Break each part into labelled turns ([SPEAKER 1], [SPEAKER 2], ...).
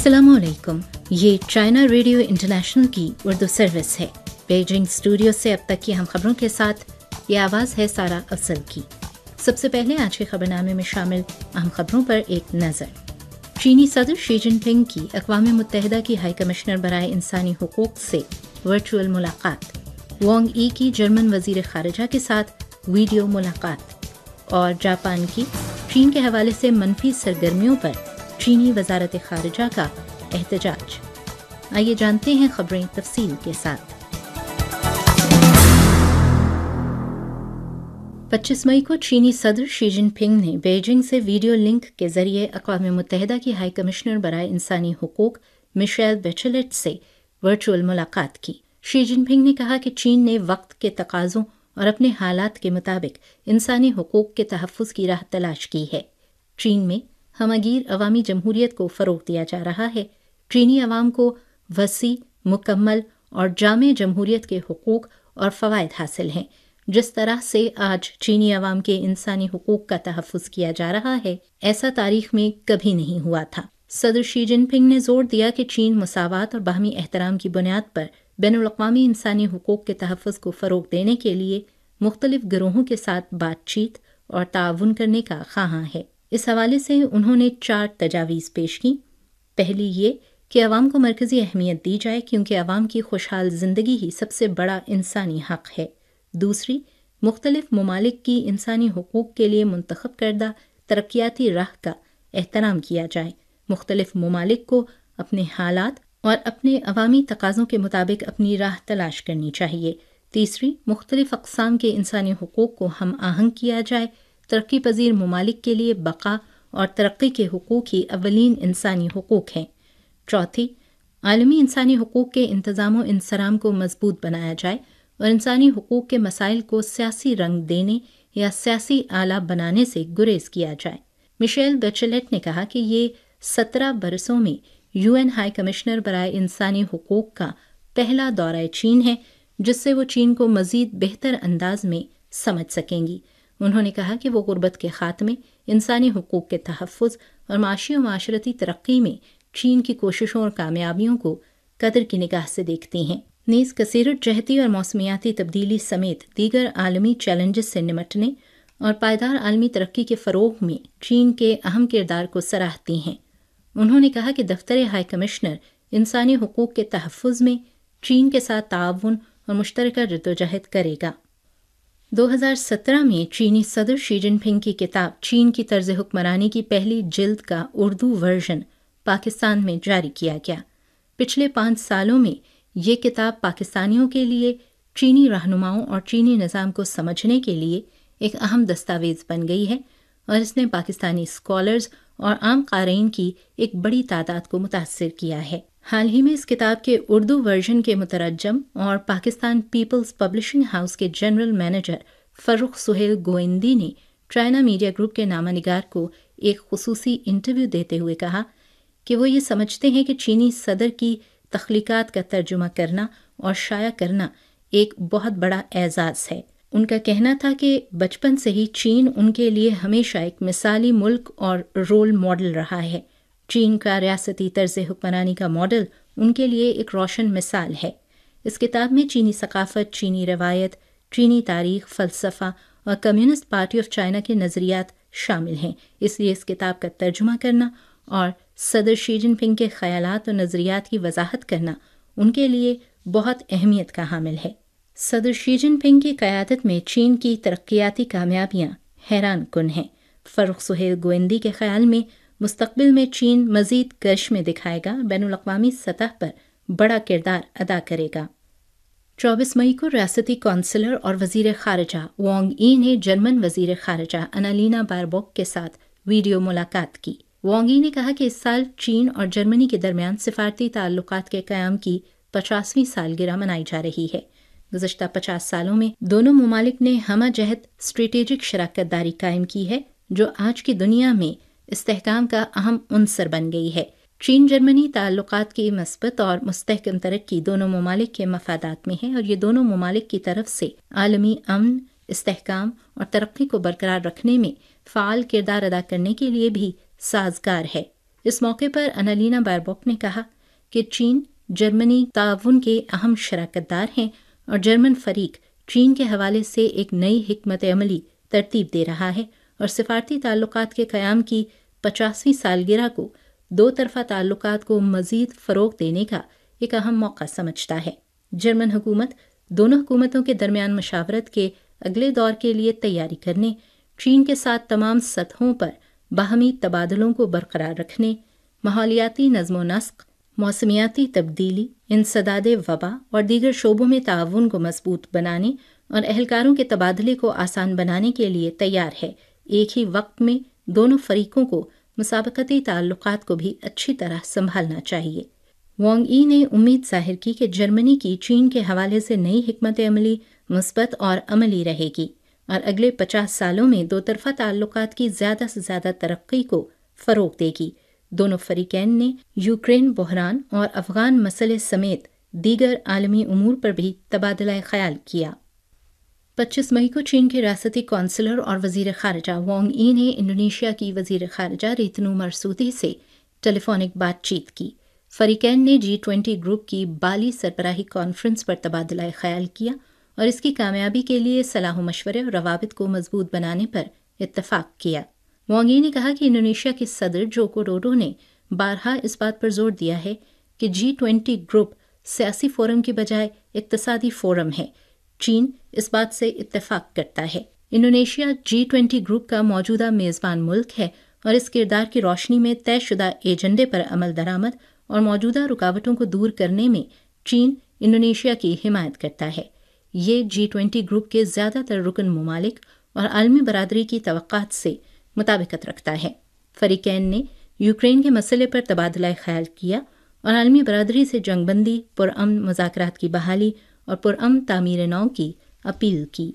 [SPEAKER 1] अस्सलामुअलैकुम, ये China Radio International की उर्दू सर्विस है। बीजिंग स्टूडियो से अब तक की हम खबरों के साथ ये आवाज़ है सारा अफजल की। सबसे पहले आज के खबरनामे में शामिल अहम खबरों पर एक नज़र। चीनी सदर शी जिनपिंग की अक़वाम मुत्तहिदा की हाई कमिश्नर बराए इंसानी हुकूक से वर्चुअल मुलाकात, वांग ई की जर्मन वज़ीर ख़ारिजा के साथ वीडियो मुलाकात और जापान की चीन के हवाले से मनफी सरगर्मियों पर चीनी वज़ारत ख़ारिजा का एहतजाज। आइए जानते हैं खबरें तफसील के साथ। 25 मई को चीनी सदर शी जिनपिंग ने बीजिंग से वीडियो लिंक के जरिए अक़वाम मुत्तहिदा की हाई कमिश्नर बराए इंसानी हुकूक मिशेल बैचेलेट से वर्चुअल मुलाकात की। शी जिनपिंग ने कहा कि चीन ने वक्त के तकाज़ों और अपने हालात के मुताबिक इंसानी हुकूक के तहफ़्फ़ुज़ की राह तलाश की है। चीन में हमगीर अवामी जमहूरियत को फ़रोग़ दिया जा रहा है। चीनी अवाम को वसी, मुकम्मल और जामे जमहूरियत के हुकूक और फ़वाइद हासिल हैं। जिस तरह से आज चीनी अवाम के इंसानी हुकूक का तहफ़्फ़ुज़ किया जा रहा है, ऐसा तारीख़ में कभी नहीं हुआ था। सदर शी जिनपिंग ने जोर दिया कि चीन मसावात और बाहमी एहतराम की बुनियाद पर बैनुल-अक़वामी इंसानी हुकूक के तहफ़्फ़ुज़ को फ़रोग़ देने के लिए मुख्तलिफ़ गिरोहों के साथ बातचीत और ताउन करने का ख़्वाहां है। इस हवाले से उन्होंने 4 तजावीज़ पेश की। पहली ये कि अवाम को मरकज़ी अहमियत दी जाए क्योंकि अवाम की खुशहाल ज़िंदगी ही सबसे बड़ा इंसानी हक़ है। दूसरी, मुख्तलिफ़ ममालिक की इंसानी हुकूक के लिए मुंतखब करदा तरक्याती राह का एहतराम किया जाए। मुख्तलिफ़ ममालिक को अपने हालात और अपने अवामी तकाज़ों के मुताबिक अपनी राह तलाश करनी चाहिए। तीसरी, मुख्तलिफ़ अक़साम के इंसानी हुकूक को हम आहंग किया जाए। तरक्की पजीर ममालिक के लिए बका और तरक्की के हुकूक ही अवलीन इंसानी हुकूक हैं। चौथी, आलमी इंसानी हुकूक के इंतज़ाम इंसराम को मजबूत बनाया जाए और इंसानी हुकूक के मसाइल को सियासी रंग देने या सियासी आला बनाने से गुरेज किया जाए। मिशेल बैचेलेट ने कहा कि ये 17 बरसों में UN हाई कमिश्नर बराए इंसानी हुकूक का पहला दौरा चीन है, जिससे वो चीन को मज़ीद बेहतर अंदाज में समझ सकेंगी। उन्होंने कहा कि वो गुर्बत के ख़ात्मे, इंसानी हुकूक के तहफ़्फ़ुज़ और माशी और माशरती तरक्की में चीन की कोशिशों और कामयाबियों को कदर की निगाह से देखती हैं। नीज़ कसीरत जहती और मौसमियाती तब्दीली समेत दीगर आलमी चैलेंजेस से निमटने और पायदार आलमी तरक्की के फ़रोग़ में चीन के अहम किरदार को सराहती हैं। उन्होंने कहा कि दफ्तर हाई कमिश्नर इंसानी हुकूक के तहफ़्फ़ुज़ में चीन के साथ ताउन और मुश्तरका जद्दोजहद करेगा। 2017 में चीनी सदर शी जिनपिंग की किताब चीन की तर्ज हुक्मरानी की पहली जिल्द का उर्दू वर्जन पाकिस्तान में जारी किया गया। पिछले 5 सालों में ये किताब पाकिस्तानियों के लिए चीनी रहनुमाओं और चीनी निज़ाम को समझने के लिए एक अहम दस्तावेज़ बन गई है और इसने पाकिस्तानी स्कॉलर्स और आम क़ारीन की एक बड़ी तादाद को मुतासिर किया है। हाल ही में इस किताब के उर्दू वर्जन के मुतरजम और पाकिस्तान पीपल्स पब्लिशिंग हाउस के जनरल मैनेजर फ़र्रुख सुहेल गोइंदी ने चाइना मीडिया ग्रुप के नामानिगार को एक खुसूसी इंटरव्यू देते हुए कहा कि वो ये समझते हैं कि चीनी सदर की तख्लीकात का तर्जुमा करना और शाया करना एक बहुत बड़ा एजाज़ है। उनका कहना था कि बचपन से ही चीन उनके लिए हमेशा एक मिसाली मुल्क और रोल मॉडल रहा है। चीन का रियासती तर्ज हुक्मरानी का मॉडल उनके लिए एक रोशन मिसाल है। इस किताब में चीनी सकाफत, चीनी रवायत, चीनी तारीख, फ़लसफ़ा और कम्युनिस्ट पार्टी ऑफ चाइना के नज़रियात शामिल हैं। इसलिए इस किताब का तर्जुमा करना और सदर शी जिनपिंग के ख़यालात और नज़रियात की वजाहत करना उनके लिए बहुत अहमियत का हामिल है। सदर शी जिनपिंग की क़यादत में चीन की तरक्याती कामयाबियाँ हैरान कुन हैं। फ़र्रुख सुहेल गोइंदी के ख़याल में मुस्तक़बिल में चीन मज़ीद करिश्मे दिखाएगा, बैनुल-अक़वामी सतह पर बड़ा किरदार अदा करेगा। 24 मई को रियासती कौंसलर और वज़ीर ख़ारिजा वांग ई ने जर्मन वज़ीर ख़ारिजा अन्नालीना बारबॉक के साथ वीडियो मुलाकात की। वांग ई ने कहा कि इस साल चीन और जर्मनी के दरमियान सिफारती ताल्लुकात के क़याम की 50वीं सालगिरह मनाई जा रही है। गुज़श्ता 50 सालों में दोनों ममालिक ने हमजहत स्ट्रेटेजिक शराकत दारी कायम की है, जो आज की दुनिया में इस्तेहकाम का अहम उन्सर बन गई है। चीन जर्मनी ताल्लुकात की मस्बत और मुस्तहकम तरक्की दोनों ममालिक के मफादात में है और ये दोनों ममालिक की तरफ से आलमी अमन, इस्तेहकाम और तरक्की को बरकरार रखने में फ़ाल किरदार अदा करने के लिए भी साजगार है। इस मौके पर अन्नालीना बारबॉक ने कहा कि चीन जर्मनी ताउन के अहम शराकतदार हैं और जर्मन फरीक चीन के हवाले से एक नई हिकमत अमली तरतीब दे रहा है और सिफारती ताल्लुकात के क़याम की 50वीं सालगिरह को दो तरफ़ा ताल्लुकात को मज़ीद फ़रोग़ देने का एक अहम मौका समझता है। जर्मन हुकूमत दोनों हुकूमतों के दरमियान मशावरत के अगले दौर के लिए तैयारी करने, चीन के साथ तमाम सतहों पर बाहमी तबादलों को बरकरार रखने, माहौलियाती नज़्म नस्क, मौसमियाती तब्दीली, इंसदादे वबा और दीगर शोबों में ताउन को मजबूत बनाने और एहलकारों के तबादले को आसान बनाने के लिए तैयार है। एक ही वक्त में दोनों फरीकों को मुसाबकती ताल्लुकात को भी अच्छी तरह संभालना चाहिए। वांग यी ने उम्मीद जाहिर की कि जर्मनी की चीन के हवाले से नई हिकमत अमली मुस्बत और अमली रहेगी और अगले 50 सालों में दो तरफ़ा ताल्लुकात की ज़्यादा से ज़्यादा तरक्की को फ़रोग़ देगी। दोनों फरीकैन ने यूक्रेन बहरान और अफ़गान मसले समेत दीगर आलमी उमूर पर भी तबादला ख़याल किया। 25 मई को चीन के रियासती कौंसलर और वज़ीर ख़ारजा वांग यी ने इंडोनेशिया की वज़ीर ख़ारजा रितनु मरसूदी से टेलीफोनिक बातचीत की। फरीकैन ने G20 ग्रुप की बाली सरबराही कॉन्फ्रेंस पर तबादला ख़याल किया और इसकी कामयाबी के लिए सलाह मशवरे और रवाबित को मजबूत बनाने पर इत्तफ़ाक़ किया। वांग यी ने कहा कि इंडोनेशिया के सदर जोको विडोडो ने बारहा इस बात पर जोर दिया है कि G20 ग्रुप सियासी फोरम की बजाय इक़्तिसादी फोरम है। चीन इस बात से इत्तेफाक करता है। इंडोनेशिया G20 ग्रुप का मौजूदा मेज़बान मुल्क है और इस किरदार की रोशनी में तयशुदा एजेंडे पर अमल दरामद और मौजूदा रुकावटों को दूर करने में चीन इंडोनेशिया की हिमायत करता है। ये G20 ग्रुप के ज़्यादातर रुकन ममालिक और आलमी बरादरी की तवक्कात से मुताबिकत रखता है। फरीकैन ने यूक्रेन के मसले पर तबादला ख़याल किया और आलमी बरादरी से जंगबंदी, पुरअमन मुज़ाकरात की बहाली और पुरअमन तामीर नौ की अपील की।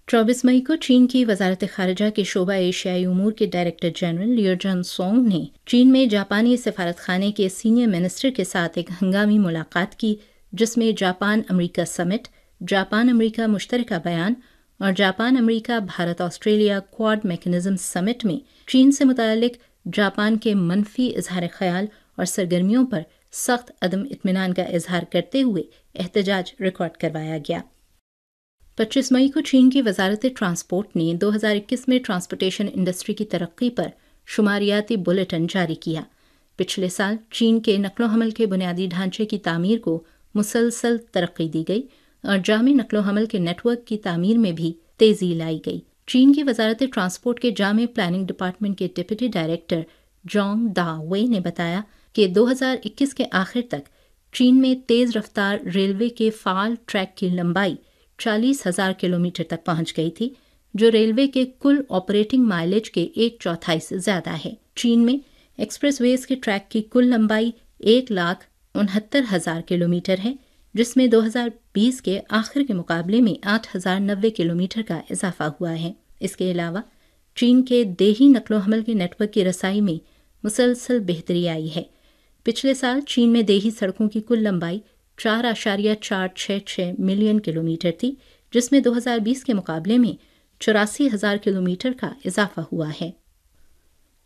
[SPEAKER 1] 24 मई को चीन की वज़ारत ख़ारिजा के शोबा एशियाई उमूर के डायरेक्टर जनरल लियो जन सोंग ने चीन में जापानी सफारतखाने के सीनियर मिनिस्टर के साथ एक हंगामी मुलाकात की, जिसमें Japan America summit, Japan America मुश्तरका बयान और Japan America Bharat Australia Quad mechanism summit में चीन से मुतालिक जापान के मनफी इजहार ख्याल और सरगर्मियों पर सख्त अदम इत्मीनान का इजहार करते हुए एहतजाज रिकॉर्ड करवाया गया। 25 मई को चीन की वज़ारत ट्रांसपोर्ट ने 2021 में ट्रांसपोर्टेशन इंडस्ट्री की तरक्की पर शुमारियाती बुलेटिन जारी किया। पिछले साल चीन के नकलो हमल के बुनियादी ढांचे की तामीर को मुसलसल तरक्की दी गई और जामी नकलो हमल के नेटवर्क की तामीर में भी तेज़ी लाई गई। चीन की वज़ारत ट्रांसपोर्ट के जामी प्लानिंग डिपार्टमेंट के डिप्टी डायरेक्टर जोंग दा वे ने बताया कि 2021 के आखिर तक चीन में तेज़ रफ्तार रेलवे के फ़ाल ट्रैक की लंबाई 40,000 किलोमीटर तक पहुंच गई थी, जो रेलवे के कुल ऑपरेटिंग माइलेज के 1/4 से ज़्यादा है। चीन में एक्सप्रेसवेज के ट्रैक की कुल लंबाई 1,69,000 किलोमीटर है, जिसमें 2020 के आखिर के मुकाबले में 8,090 किलोमीटर का इजाफा हुआ है। इसके अलावा चीन के देही नकलो हमल के नेटवर्क की रसाई में मुसलसल बेहतरी आई है। पिछले साल चीन में देही सड़कों की कुल लंबाई 4.466 मिलियन किलोमीटर थी, जिसमें 2020 के मुकाबले में 84,000 किलोमीटर का इजाफा हुआ है।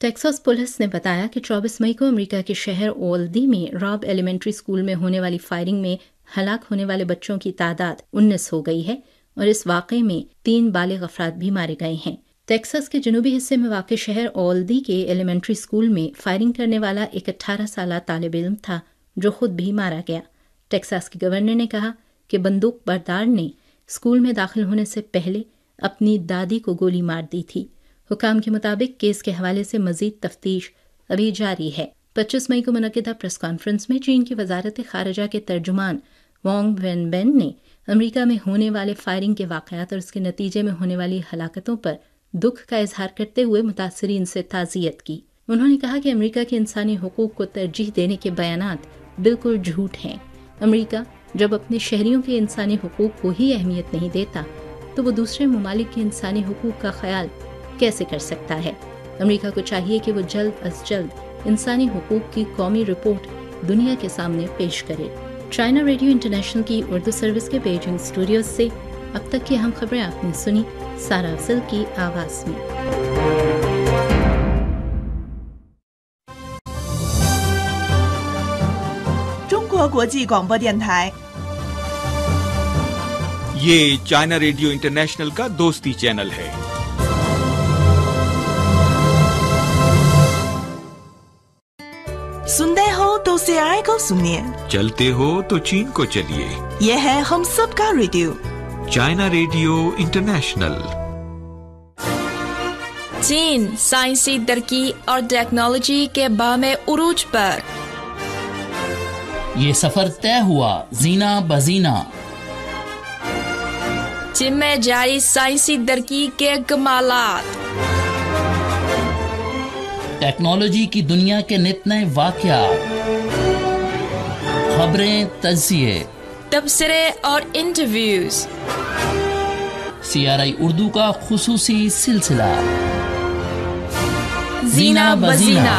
[SPEAKER 1] टेक्सास पुलिस ने बताया कि 24 मई को अमेरिका के शहर ओल्डी में रॉब एलिमेंट्री स्कूल में होने वाली फायरिंग में हलाक होने वाले बच्चों की तादाद 19 हो गई है और इस वाक़े में 3 बालिग अफराद भी मारे गए हैं। टेक्सास के जनूबी हिस्से में वाक़ शहर ओल्डी के एलिमेंट्री स्कूल में फायरिंग करने वाला एक 18 साला तालिब इल्म था, जो खुद भी मारा गया। टेक्सास के गवर्नर ने कहा कि बंदूक बरदार ने स्कूल में दाखिल होने से पहले अपनी दादी को गोली मार दी थी। हुकाम के मुताबिक केस के हवाले से मजीद तफ्तीश अभी जारी है। 25 मई को मुनक़िदा प्रेस कॉन्फ्रेंस में चीन की वज़ारत ख़ारिजा के तर्जुमान वांग वेनबेन ने अमेरिका में होने वाले फायरिंग के वाक़यात और इसके नतीजे में होने वाली हलाकतों पर दुख का इजहार करते हुए मुतासरीन से ताज़ियत की। उन्होंने कहा कि अमेरिका के इंसानी हुकूक को तरजीह देने के बयानात बिल्कुल झूठ हैं। अमेरिका जब अपने शहरियों के इंसानी हुकूक को ही अहमियत नहीं देता, तो वो दूसरे ममालिक के इंसानी हुकूक का ख्याल कैसे कर सकता है। अमेरिका को चाहिए कि वो जल्द अज जल्द इंसानी हुकूक की कौमी रिपोर्ट दुनिया के सामने पेश करे। चाइना रेडियो इंटरनेशनल की उर्दू सर्विस के बीजिंग स्टूडियोज से अब तक की अहम खबरें आपने सुनी सारा अफजल की आवाज़ में।
[SPEAKER 2] 合国际广播电台。
[SPEAKER 3] ये चाइना रेडियो इंटरनेशनल का दोस्ती चैनल है।
[SPEAKER 2] सुनते हो तो CRI को सुनिए,
[SPEAKER 3] चलते हो तो चीन को चलिए।
[SPEAKER 2] ये है हम सबका रेडियो,
[SPEAKER 3] चाइना रेडियो इंटरनेशनल।
[SPEAKER 4] चीन साइंसी तरक्की और टेक्नोलॉजी के बामे उरूज पर।
[SPEAKER 5] ये सफर तय हुआ जीना बजीना।
[SPEAKER 4] चीन में जारी साइंसी तरक्की के कमालात,
[SPEAKER 5] टेक्नोलॉजी की दुनिया के नित नए वाक़यात, खबरें, तज्ज़िये,
[SPEAKER 4] तबसरे और इंटरव्यूज।
[SPEAKER 5] CRI उर्दू का खुसूसी सिलसिला
[SPEAKER 4] जीना बजीना।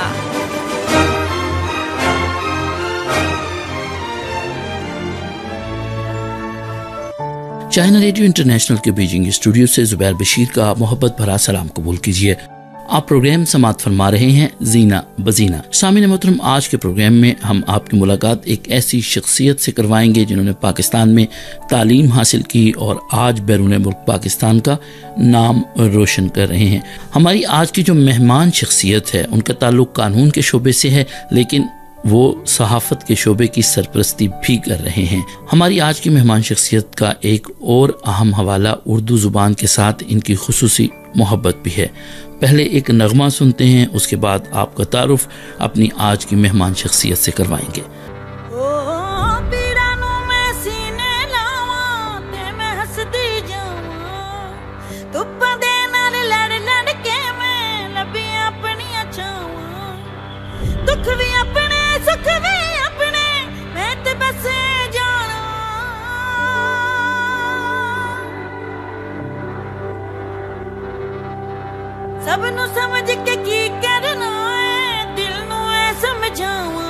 [SPEAKER 5] चाइना रेडियो इंटरनेशनल के बीजिंग स्टूडियो से जुबैर बशीर का मोहब्बत भरा सलाम कबूल कीजिए। आप प्रोग्राम समात फरमा रहे हैं जीना बजीना। सामीन मोहतरम, आज के प्रोग्राम में हम आपकी मुलाकात एक ऐसी शख्सियत से करवाएंगे जिन्होंने पाकिस्तान में तालीम हासिल की और आज बैरून मुल्क पाकिस्तान का नाम रोशन कर रहे हैं। हमारी आज की जो मेहमान शख्सियत है उनका ताल्लुक कानून के शोबे से है, लेकिन वो सहाफ़त के शोबे की सरपरस्ती भी कर रहे हैं। हमारी आज की मेहमान शख्सियत का एक और अहम हवाला उर्दू ज़ुबान के साथ इनकी खुसूसी मोहब्बत भी है। पहले एक नगमा सुनते हैं, उसके बाद आपका तारुफ अपनी आज की मेहमान शख्सियत से करवाएंगे।
[SPEAKER 6] सब नु समझ के की करना है, दिल नु ऐ समझावा,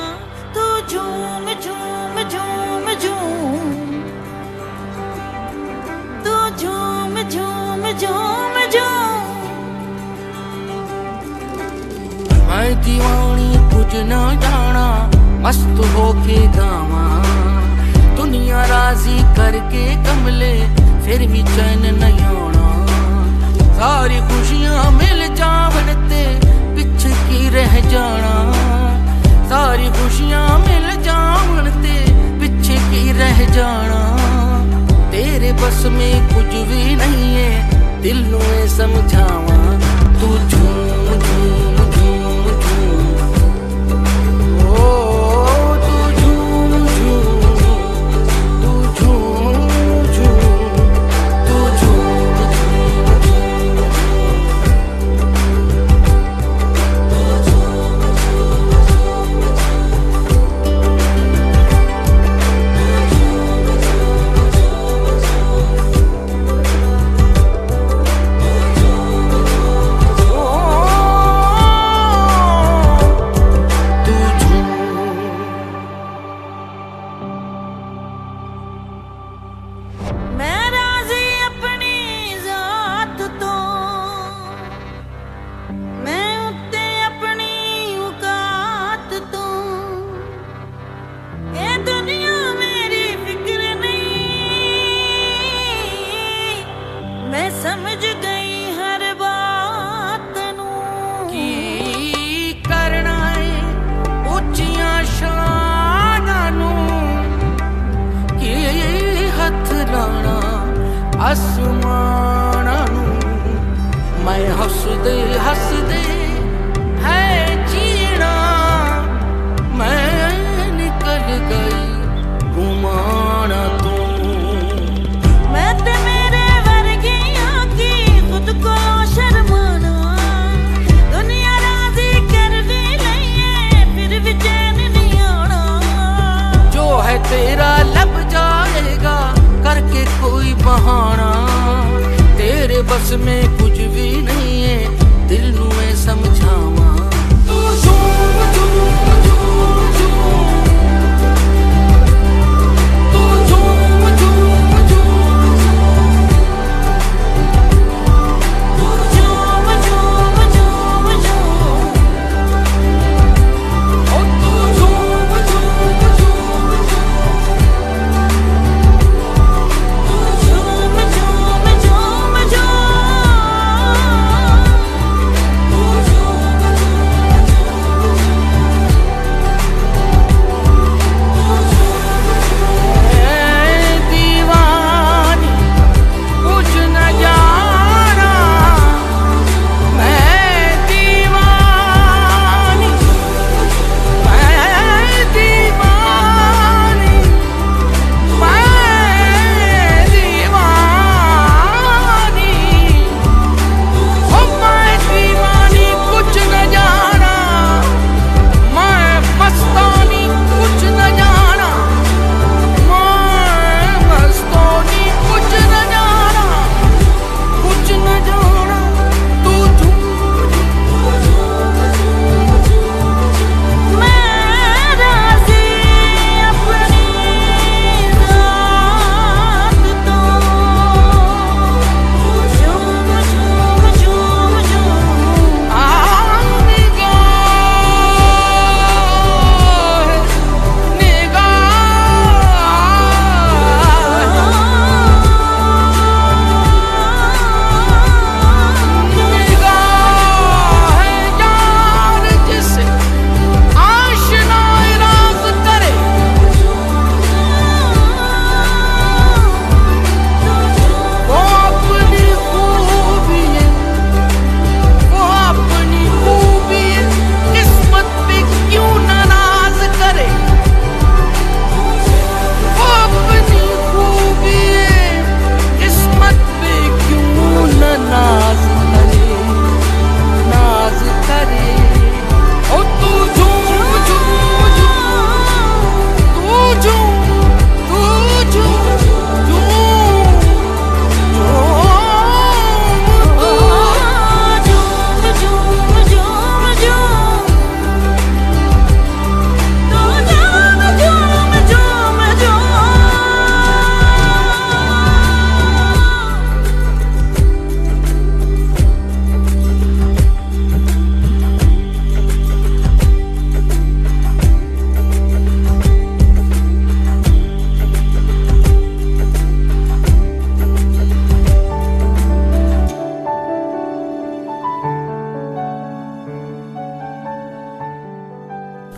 [SPEAKER 6] तू झूम झूम झूम झूम, तू झूम झूम झूम झूम।
[SPEAKER 7] मैं दीवानी कुछ न जाना, मस्त होके गावा, दुनिया राजी करके कमले फिर भी चैन नहीं आना। सारी खुशियां मिल जावन ते पिछ की रह जाना, सारी खुशियां मिल जावन ते पिछ की रह जाना। तेरे बस में कुछ भी नहीं है, दिल में समझावा, तू झूम झूम झूम झूम, ओ तू झूम झूम, तू झूम झूम, तू झूम तेरा लब जाएगा करके कोई बहाना, तेरे बस में कुछ भी नहीं है, दिल में समझावा, तू झूम झूम झूम झूम, तू झूम झूम झूम, तू झूम झूम झूम झूम, ओ तू झूम झूम झूम झूम।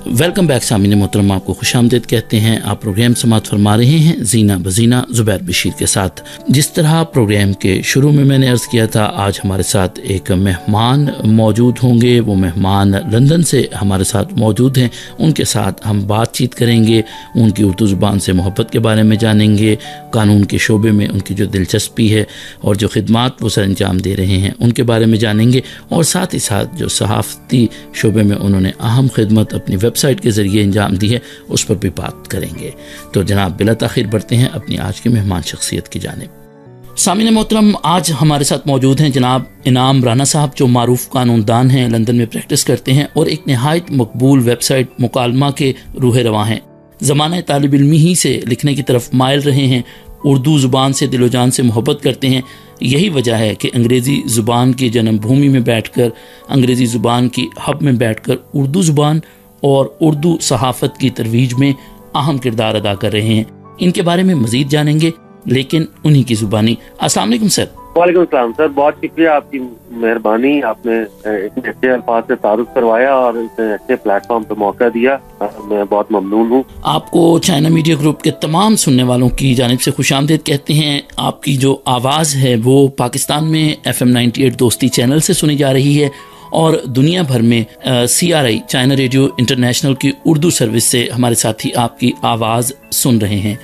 [SPEAKER 5] वेलकम बैक सामीन मोहतरम, आपको खुशामदीद कहते हैं। आप प्रोग्राम समात फरमा रहे हैं जीना बजीना ज़ुबैर बशीर के साथ। जिस तरह प्रोग्राम के शुरू में मैंने अर्ज़ किया था, आज हमारे साथ एक मेहमान मौजूद होंगे। वो मेहमान लंदन से हमारे साथ मौजूद हैं। उनके साथ हम बातचीत करेंगे, उनकी उर्दू ज़ुबान से मोहब्बत के बारे में जानेंगे, कानून के शोबे में उनकी जो दिलचस्पी है और जो खिदमात वो सर अंजाम दे रहे हैं उनके बारे में जानेंगे, और साथ ही साथ जो सहाफ़ती शोबे में उन्होंने अहम खिदमत अपनी वेबसाइट के ज़रिए अंजाम दी है उस पर भी बात करेंगे। तो जनाब बिला ताख़ीर बढ़ते हैं अपनी आज की मेहमान शख्सियत की जानिब। सामीन मोहतरम, आज हमारे साथ मौजूद हैं जनाब इनाम राना साहब, जो मारूफ कानूनदान हैं, लंदन में प्रैक्टिस करते हैं और एक नहायत मकबूल वेबसाइट मुकालमा के रूह रवां हैं। ज़माना तालिब इल्मी ही से लिखने की तरफ मायल रहे हैं, उर्दू ज़ुबान से दिलो जान से मोहब्बत करते हैं। यही वजह है कि अंग्रेज़ी ज़ुबान की जन्मभूमि में बैठकर, अंग्रेज़ी ज़ुबान की हब में बैठकर उर्दू ज़ुबान और उर्दू सहाफ़त की तरवीज में अहम किरदार अदा कर रहे हैं। इनके बारे में मज़ीद जानेंगे, लेकिन उन्हीं की ज़ुबानी। अस्सलाम वालेकुम सर।
[SPEAKER 8] वालेकुम सलाम सर, बहुत शुक्रिया, आपकी मेहरबानी। आपने इतने अच्छे अल्फाज से तारुफ करवाया और इतने अच्छे प्लेटफॉर्म पे मौका दिया, मैं बहुत ममनून हूँ।
[SPEAKER 5] आपको चाइना मीडिया ग्रुप के तमाम सुनने वालों की जानिब से खुशामदीद कहते हैं। आपकी जो आवाज़ है वो पाकिस्तान में FM 98 दोस्ती चैनल से सुनी जा रही है और दुनिया भर में CRI चाइना रेडियो इंटरनेशनल की उर्दू सर्विस से हमारे साथी आपकी आवाज़ सुन रहे हैं।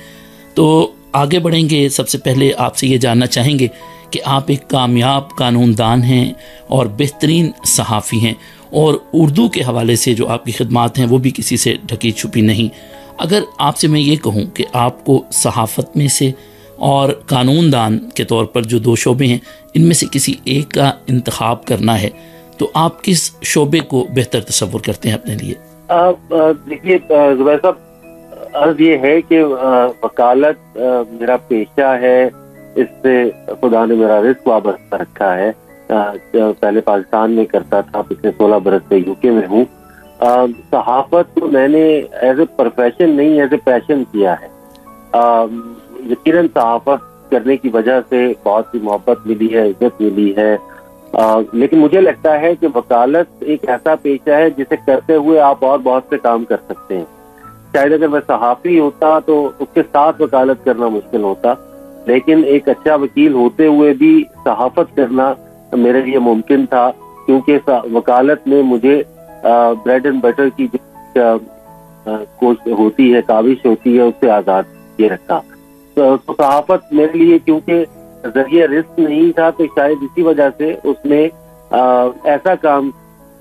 [SPEAKER 5] तो आगे बढ़ेंगे, सबसे पहले आपसे ये जानना चाहेंगे कि आप एक कामयाब कानूनदान हैं और बेहतरीन सहाफ़ी हैं, और उर्दू के हवाले से जो आपकी खिदमात हैं वो भी किसी से ढकी छुपी नहीं। अगर आपसे मैं ये कहूँ कि आपको सहाफ़त में से और कानूनदान के तौर पर जो दो शोबे हैं इनमें से किसी एक का इंतखाब करना है, तो आप किस शोबे को बेहतर तस्वुर करते हैं अपने लिए?
[SPEAKER 8] देखिए ज़ुबैर साहब, अर्ज़ ये है कि वकालत मेरा पेशा है, इससे खुदा ने मेरा रिस्क वाबस्ता रखा है। पहले पाकिस्तान में करता था, पिछले 16 बरस से UK में हूँ। सहाफ़त को मैंने एज ए प्रोफेशन नहीं, एज ए पैशन किया है। यकीनन सहाफ़त करने की वजह से बहुत सी मोहब्बत मिली है, इज्जत मिली है, लेकिन मुझे लगता है कि वकालत एक ऐसा पेशा है जिसे करते हुए आप और बहुत से काम कर सकते हैं। शायद अगर मैं सहाफ़ी होता तो उसके साथ वकालत करना मुश्किल होता, लेकिन एक अच्छा वकील होते हुए भी सहाफ़त करना मेरे लिए मुमकिन था, क्योंकि वकालत में मुझे ब्रेड एंड बटर की जो कोशिश होती है, काविश होती है, उससे आज़ाद ये रखा। तो सहाफ़त मेरे लिए क्योंकि जरिए रिस्क नहीं था, तो शायद इसी वजह से उसमें ऐसा काम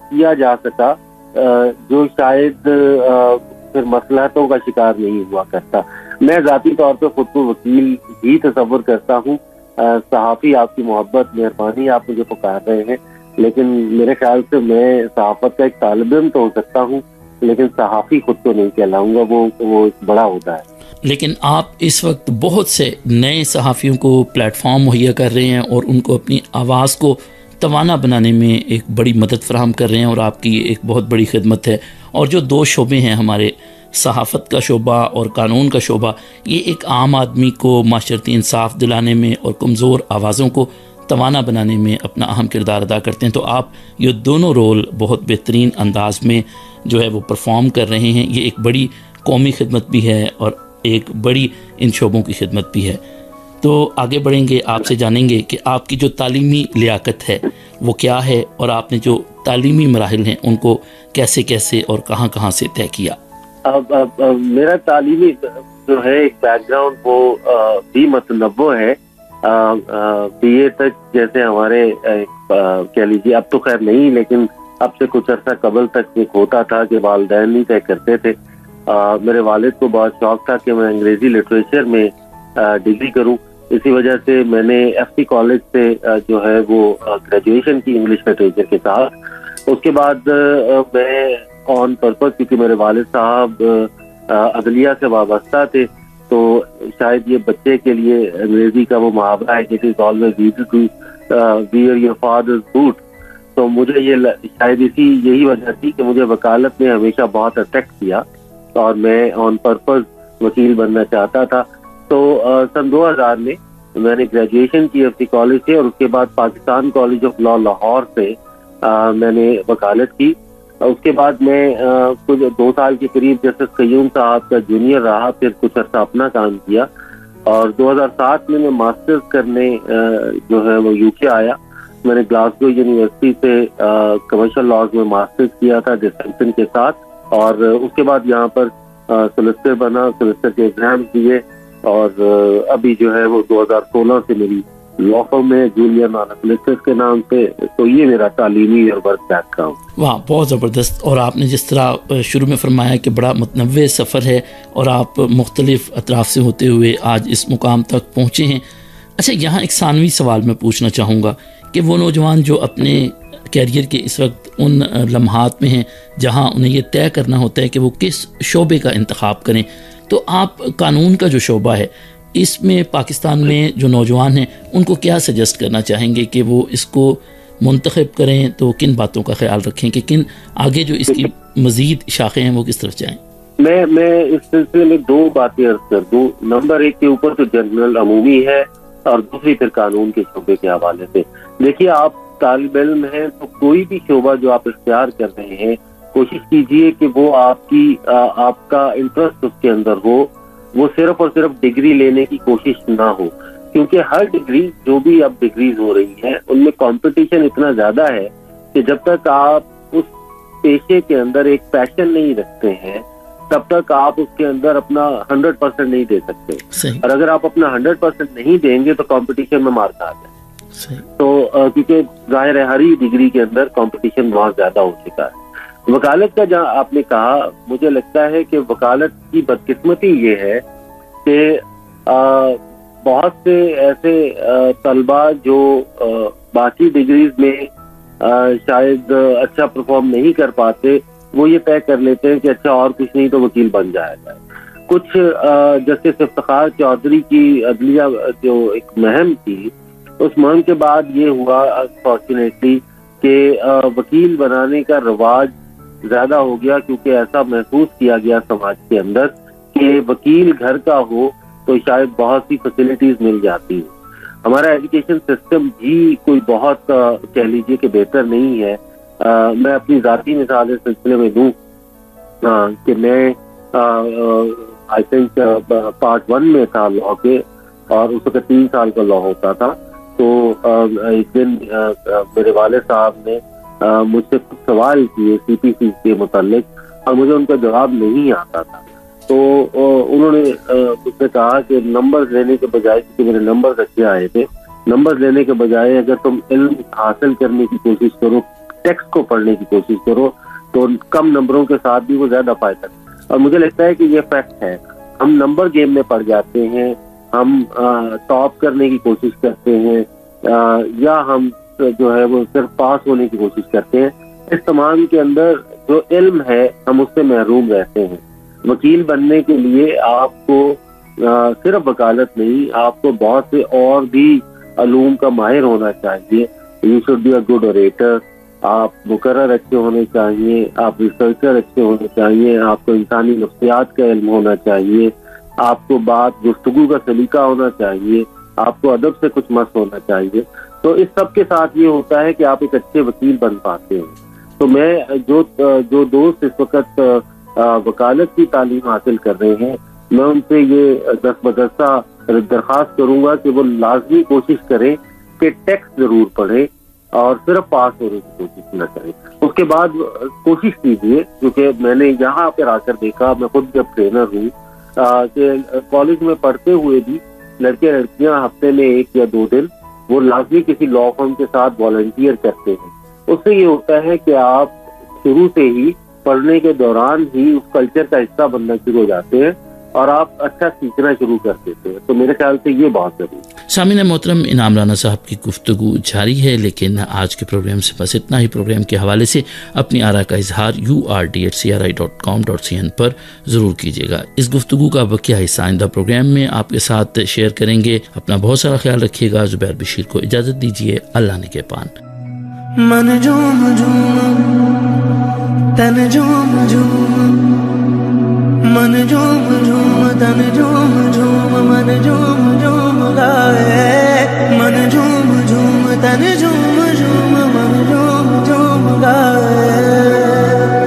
[SPEAKER 8] किया जा सका जो शायद फिर मसलहतों का शिकार नहीं हुआ करता। मैं ज़ाती तौर पे खुद को वकील ही तस्वुर करता हूँ। सहाफ़ी आपकी मोहब्बत, मेहरबानी, आप मुझे पुकार रहे हैं, लेकिन मेरे ख्याल से मैं सहाफ़त का एक तालिब इल्म तो हो सकता हूँ, लेकिन सहाफ़ी खुद तो नहीं कहलाऊंगा, वो बड़ा होता है।
[SPEAKER 5] लेकिन आप इस वक्त बहुत से नए सहाफ़ियों को प्लेटफॉर्म मुहैया कर रहे हैं और उनको अपनी आवाज़ को तवाना बनाने में एक बड़ी मदद फराहम कर रहे हैं, और आपकी एक बहुत बड़ी खिदमत है। और जो दो शोबे हैं हमारे, सहाफ़त का शोबा और कानून का शोबा, ये एक आम आदमी को माशरती इंसाफ दिलाने में और कमज़ोर आवाज़ों को तवाना बनाने में अपना अहम किरदार अदा करते हैं। तो आप ये दोनों रोल बहुत बेहतरीन अंदाज में जो है वो परफॉर्म कर रहे हैं। ये एक बड़ी कौमी खिदमत भी है और एक बड़ी इन शोबों की खिदमत भी है। तो आगे बढ़ेंगे, आपसे जानेंगे कि आपकी जो तालीमी लियाकत है वो क्या है, और आपने जो तालीमी मराहिल हैं उनको कैसे कैसे और कहाँ कहाँ से तय किया?
[SPEAKER 8] मेरा तालीमी जो है एक बैकग्राउंड वो भी मतनव्वो है। BA तक जैसे हमारे कह लीजिए, अब तो खैर नहीं, लेकिन अब से कुछ अर्सा कबल तक एक होता था कि वालिदैन ही तय करते थे। मेरे वालिद को बहुत शौक था कि मैं अंग्रेजी लिटरेचर में डिग्री करूं, इसी वजह से मैंने FT कॉलेज से जो है वो ग्रेजुएशन की इंग्लिश लिटरेचर के साथ। उसके बाद मैं ऑन पर्पस, क्योंकि मेरे वालिद साहब अदलिया से वाबस्ता थे, तो शायद ये बच्चे के लिए अंग्रेजी का वो मुहावरा है, it is always easy to wear your father's boot. तो मुझे ये शायद यही वजह थी कि मुझे वकालत ने हमेशा बहुत अट्रैक्ट किया और मैं ऑन पर्पस वकील बनना चाहता था। तो सन 2000 में मैंने ग्रेजुएशन की FT कॉलेज से, और उसके बाद Pakistan college of law Lahore से मैंने वकालत की। اس کے بعد میں کچھ 2 سال کے قریب جیسے قیوم صاحب کا جونیئر رہا، پھر کچھ عرصہ اپنا کام کیا، اور 2007 میں ماسٹرز کرنے جو ہے وہ UK آیا. میں نے گلاسگو یونیورسٹی سے کمرشل لاز میں ماسٹرز کیا تھا ڈسٹنکشن کے ساتھ، اور اس کے بعد یہاں پر سولسٹر بنا، سولسٹر کے ایگزامز دیے، اور ابھی جو ہے وہ 2016 سے میری لا فرم میں جونیئر نانا سولسٹر کے نام سے. تو یہ میرا تعلیمی اور ورک بیک گراؤنڈ.
[SPEAKER 5] واہ، بہت زبردست. اور آپ نے جس طرح شروع میں فرمایا کہ بڑا متنوع سفر ہے اور آپ مختلف اطراف سے ہوتے ہوئے آج اس مقام تک پہنچے ہیں. اچھا، یہاں ایک ثانوی سوال میں پوچھنا چاہوں گا کہ وہ نوجوان جو اپنے کیریئر کے اس وقت ان لمحات میں ہیں جہاں انہیں یہ طے کرنا ہوتا ہے کہ وہ کس شعبے کا انتخاب کریں، تو آپ قانون کا جو شعبہ ہے اس میں پاکستان میں جو نوجوان ہیں ان کو کیا سجیسٹ کرنا چاہیں گے کہ وہ اس کو منتخب کریں؟ تو کن باتوں کا خیال رکھیں کہ کن آگے جو اس کی مزید شاخیں ہیں وہ کس طرف جائیں؟
[SPEAKER 8] میں اس سلسلے میں 2 باتیں عرض کر دوں. نمبر 1 کے اوپر تو جنرل عمومی ہے، اور دوسری پھر قانون کے شعبے کے حوالے سے. دیکھیے، آپ طالب علم ہیں تو کوئی بھی شعبہ جو آپ اختیار کر رہے ہیں کوشش کیجئے کہ وہ آپ کا انٹرسٹ اس کے اندر ہو، وہ صرف اور صرف ڈگری لینے کی کوشش نہ ہو، کیونکہ ہر ڈگری جو بھی اب ڈگریز ہو رہی ہیں ان میں کمپٹیشن اتنا زیادہ ہے کہ جب تک آپ اس پیشے کے اندر ایک پیشن نہیں رکھتے ہیں تب تک آپ اس کے اندر اپنا 100% نہیں دے سکتے. اور اگر آپ اپنا 100% نہیں دیں گے تو کمپٹیشن میں مار کھا جائے. تو کیونکہ ظاہر ہے ہر ہی ڈگری کے اندر کمپٹیشن بہت زیادہ ہو چکا ہے. وکالت کا جہاں آپ نے کہا، مجھے لگتا ہے کہ وکالت کی بدقسمتی یہ ہے کہ بہت سے ایسے طلبہ جو باقی ڈگریز میں شاید اچھا پرفارم نہیں کر پاتے، وہ یہ طے کر لیتے ہیں کہ اچھا اور کچھ نہیں تو وکیل بن جائے گا. کچھ جسٹس افتخار چودھری کی عدلیہ جو ایک مہم تھی، اس مہم کے بعد یہ ہوا انفارچونیٹلی کہ وکیل بنانے کا رواج زیادہ ہو گیا، کیونکہ ایسا محسوس کیا گیا سماج کے اندر کہ وکیل گھر کا ہو تو شاید بہت سی فیسلٹیز مل جاتی ہیں. ہمارا ایجوکیشن سسٹم بھی کوئی بہت کہہ لیجیے کہ بہتر نہیں ہے. میں اپنی ذاتی مثال اس سلسلے میں دوں کہ میں آئی تھنک پارٹ 1 میں تھا لا کے، اور اس وقت 3 سال کا لا ہوتا تھا. تو ایک دن میرے والد صاحب نے مجھ سے کچھ سوال کیے CPC کے متعلق، اور مجھے ان کا جواب نہیں آتا تھا. تو انہوں نے مجھ سے کہا کہ نمبر لینے کے بجائے، کیونکہ میرے نمبر اچھے آئے تھے، نمبر لینے کے بجائے اگر تم علم حاصل کرنے کی کوشش کرو، ٹیکسٹ کو پڑھنے کی کوشش کرو، تو کم نمبروں کے ساتھ بھی وہ زیادہ فائدہ. اور مجھے لگتا ہے کہ یہ فیکٹ ہے. ہم نمبر گیم میں پڑ جاتے ہیں، ہم ٹاپ کرنے کی کوشش کرتے ہیں، یا ہم جو ہے وہ صرف پاس ہونے کی کوشش کرتے ہیں. اس تمام کے اندر جو علم ہے ہم اس سے محروم رہتے ہیں. وکیل بننے کے لیے آپ کو صرف وکالت نہیں، آپ کو بہت سے اور بھی علوم کا ماہر ہونا چاہیے. You should be a good orator, آپ مقرر اچھے ہونے چاہیے، آپ ریسرچر اچھے ہونے چاہیے، آپ کو انسانی نفسیات کا علم ہونا چاہیے، آپ کو بات گفتگو کا سلیقہ ہونا چاہیے، آپ کو ادب سے کچھ مس ہونا چاہیے. تو اس سب کے ساتھ یہ ہوتا ہے کہ آپ ایک اچھے وکیل بن پاتے ہیں. تو میں جو دوست اس وقت وکالت کی تعلیم حاصل کر رہے ہیں، میں ان سے یہ دست بدستہ درخواست کروں گا کہ وہ لازمی کوشش کریں کہ ٹیکسٹ ضرور پڑھیں اور صرف پاس ہونے کی کوشش نہ کریں. اس کے بعد کوشش کیجیے، کیونکہ میں نے یہاں پر آ کر دیکھا، میں خود جب ٹرینر ہوں، کہ کالج میں پڑھتے ہوئے بھی لڑکے لڑکیاں ہفتے میں 1 یا 2 دن وہ لازمی کسی لا فرم کے ساتھ والنٹیئر کرتے ہیں. اس سے یہ ہوتا ہے کہ آپ شروع سے ہی پڑھنے کے دوران ہی اس کلچر کا حصہ بننا شروع ہو جاتے ہیں اور آپ اچھا سیکھنا شروع کر دیتے ہیں. تو میرے خیال سے یہ بہت ضروری ہے.
[SPEAKER 5] سامعین محترم، انعام رانا صاحب کی گفتگو جاری ہے، لیکن آج کے پروگرام سے بس اتنا ہی. پروگرام کے حوالے سے اپنی آراء کا اظہار urt@cri.com.cn پر ضرور کیجیے گا. اس گفتگو کا بقیہ حصہ آئندہ پروگرام میں آپ کے ساتھ شیئر کریں گے. اپنا بہت سارا خیال رکھیے گا. زبیر بشیر کو اجازت دیجیے. اللہ نے کے پان.
[SPEAKER 7] من جوم جوم تن جوم جوم، من جوم جوم تن جوم جوم، من جوم جوم گائے، من جوم جوم تن جوم جوم، من جوم جوم گائے.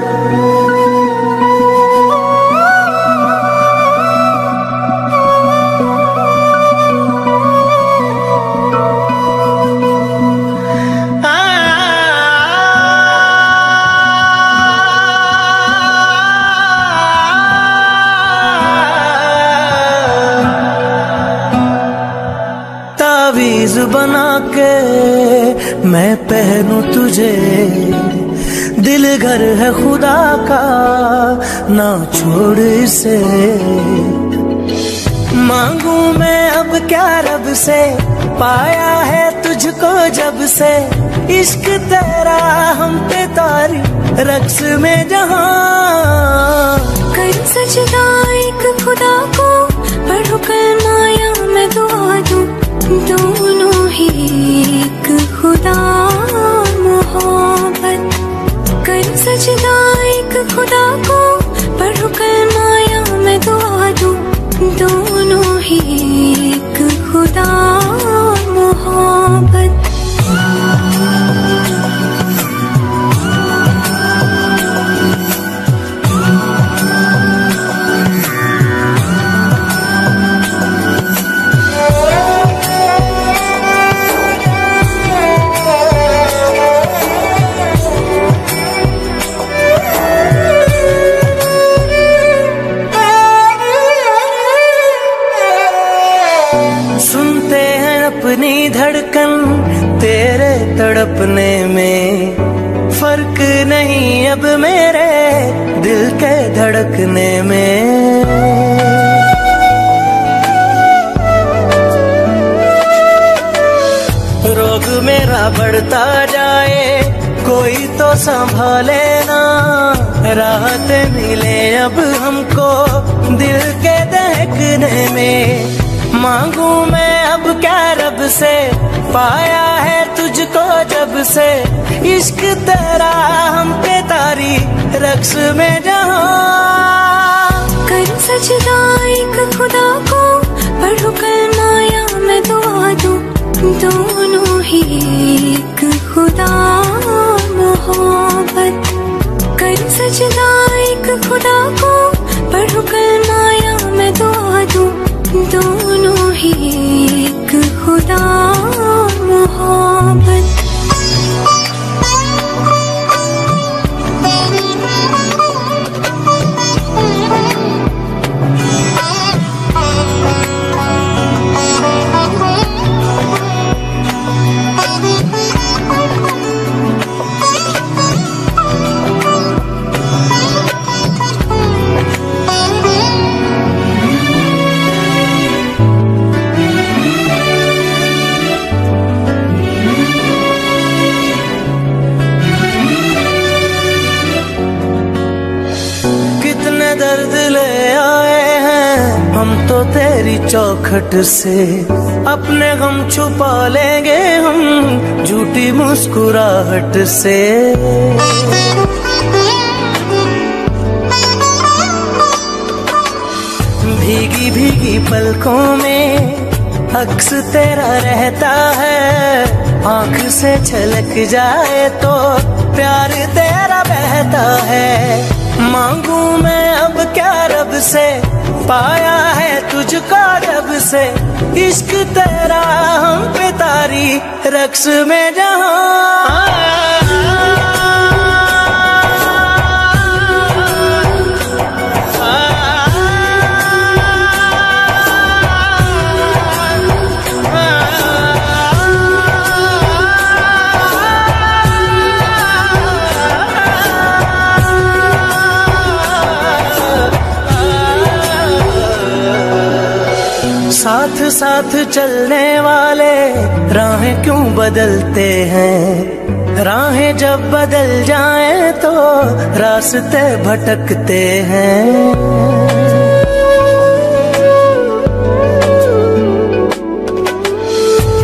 [SPEAKER 7] बना के मैं पहनूं तुझे, दिल घर है खुदा का ना छोड़ इसे। मांगू मैं अब क्या रब से, पाया है तुझको जब से, इश्क तेरा हम पे तारी रक्स में जहां।
[SPEAKER 9] कर सजदा एक खुदा को, पढ़ो कलमा या मैं दुआ दूं, दोनों ही एक खुदा मोहब्बत। कर सजदा एक खुदा को, पढ़ो कलमा या मैं दुआ दूं, दोनों ही एक खुदा मोहब्बत।
[SPEAKER 7] अपनी धड़कन तेरे तड़पने में, फर्क नहीं अब मेरे दिल के धड़कने में। रोग मेरा बढ़ता जाए कोई तो संभाले ना, राहत मिले अब हमको दिल के दहकने में। मांगू मैं अब क्या रब से, पाया है तुझको जब से, इश्क तेरा हम पे तारी रक्स में जहां।
[SPEAKER 9] कर सजदा एक खुदा को, पढ़ो कलमा या मैं दुआ दूं, दोनों ही एक खुदा मोहब्बत। कर सजदा एक खुदा को, पढ़ो कलमा या मैं दुआ दूं, दोनों ही एक खुदा मोहब्बत।
[SPEAKER 7] तो तेरी चौखट से अपने गम छुपा लेंगे हम झूठी मुस्कुराहट से। भीगी भीगी पलकों में अक्स तेरा रहता है, आँख से छलक जाए तो प्यार तेरा बहता है। मांगू मैं अब क्या रब से, पाया है तुझको जब से, इश्क तेरा हम पे तारी रक्स में जहां। साथ साथ चलने वाले राहें क्यों बदलते हैं, राहें जब बदल जाएं तो रास्ते भटकते हैं।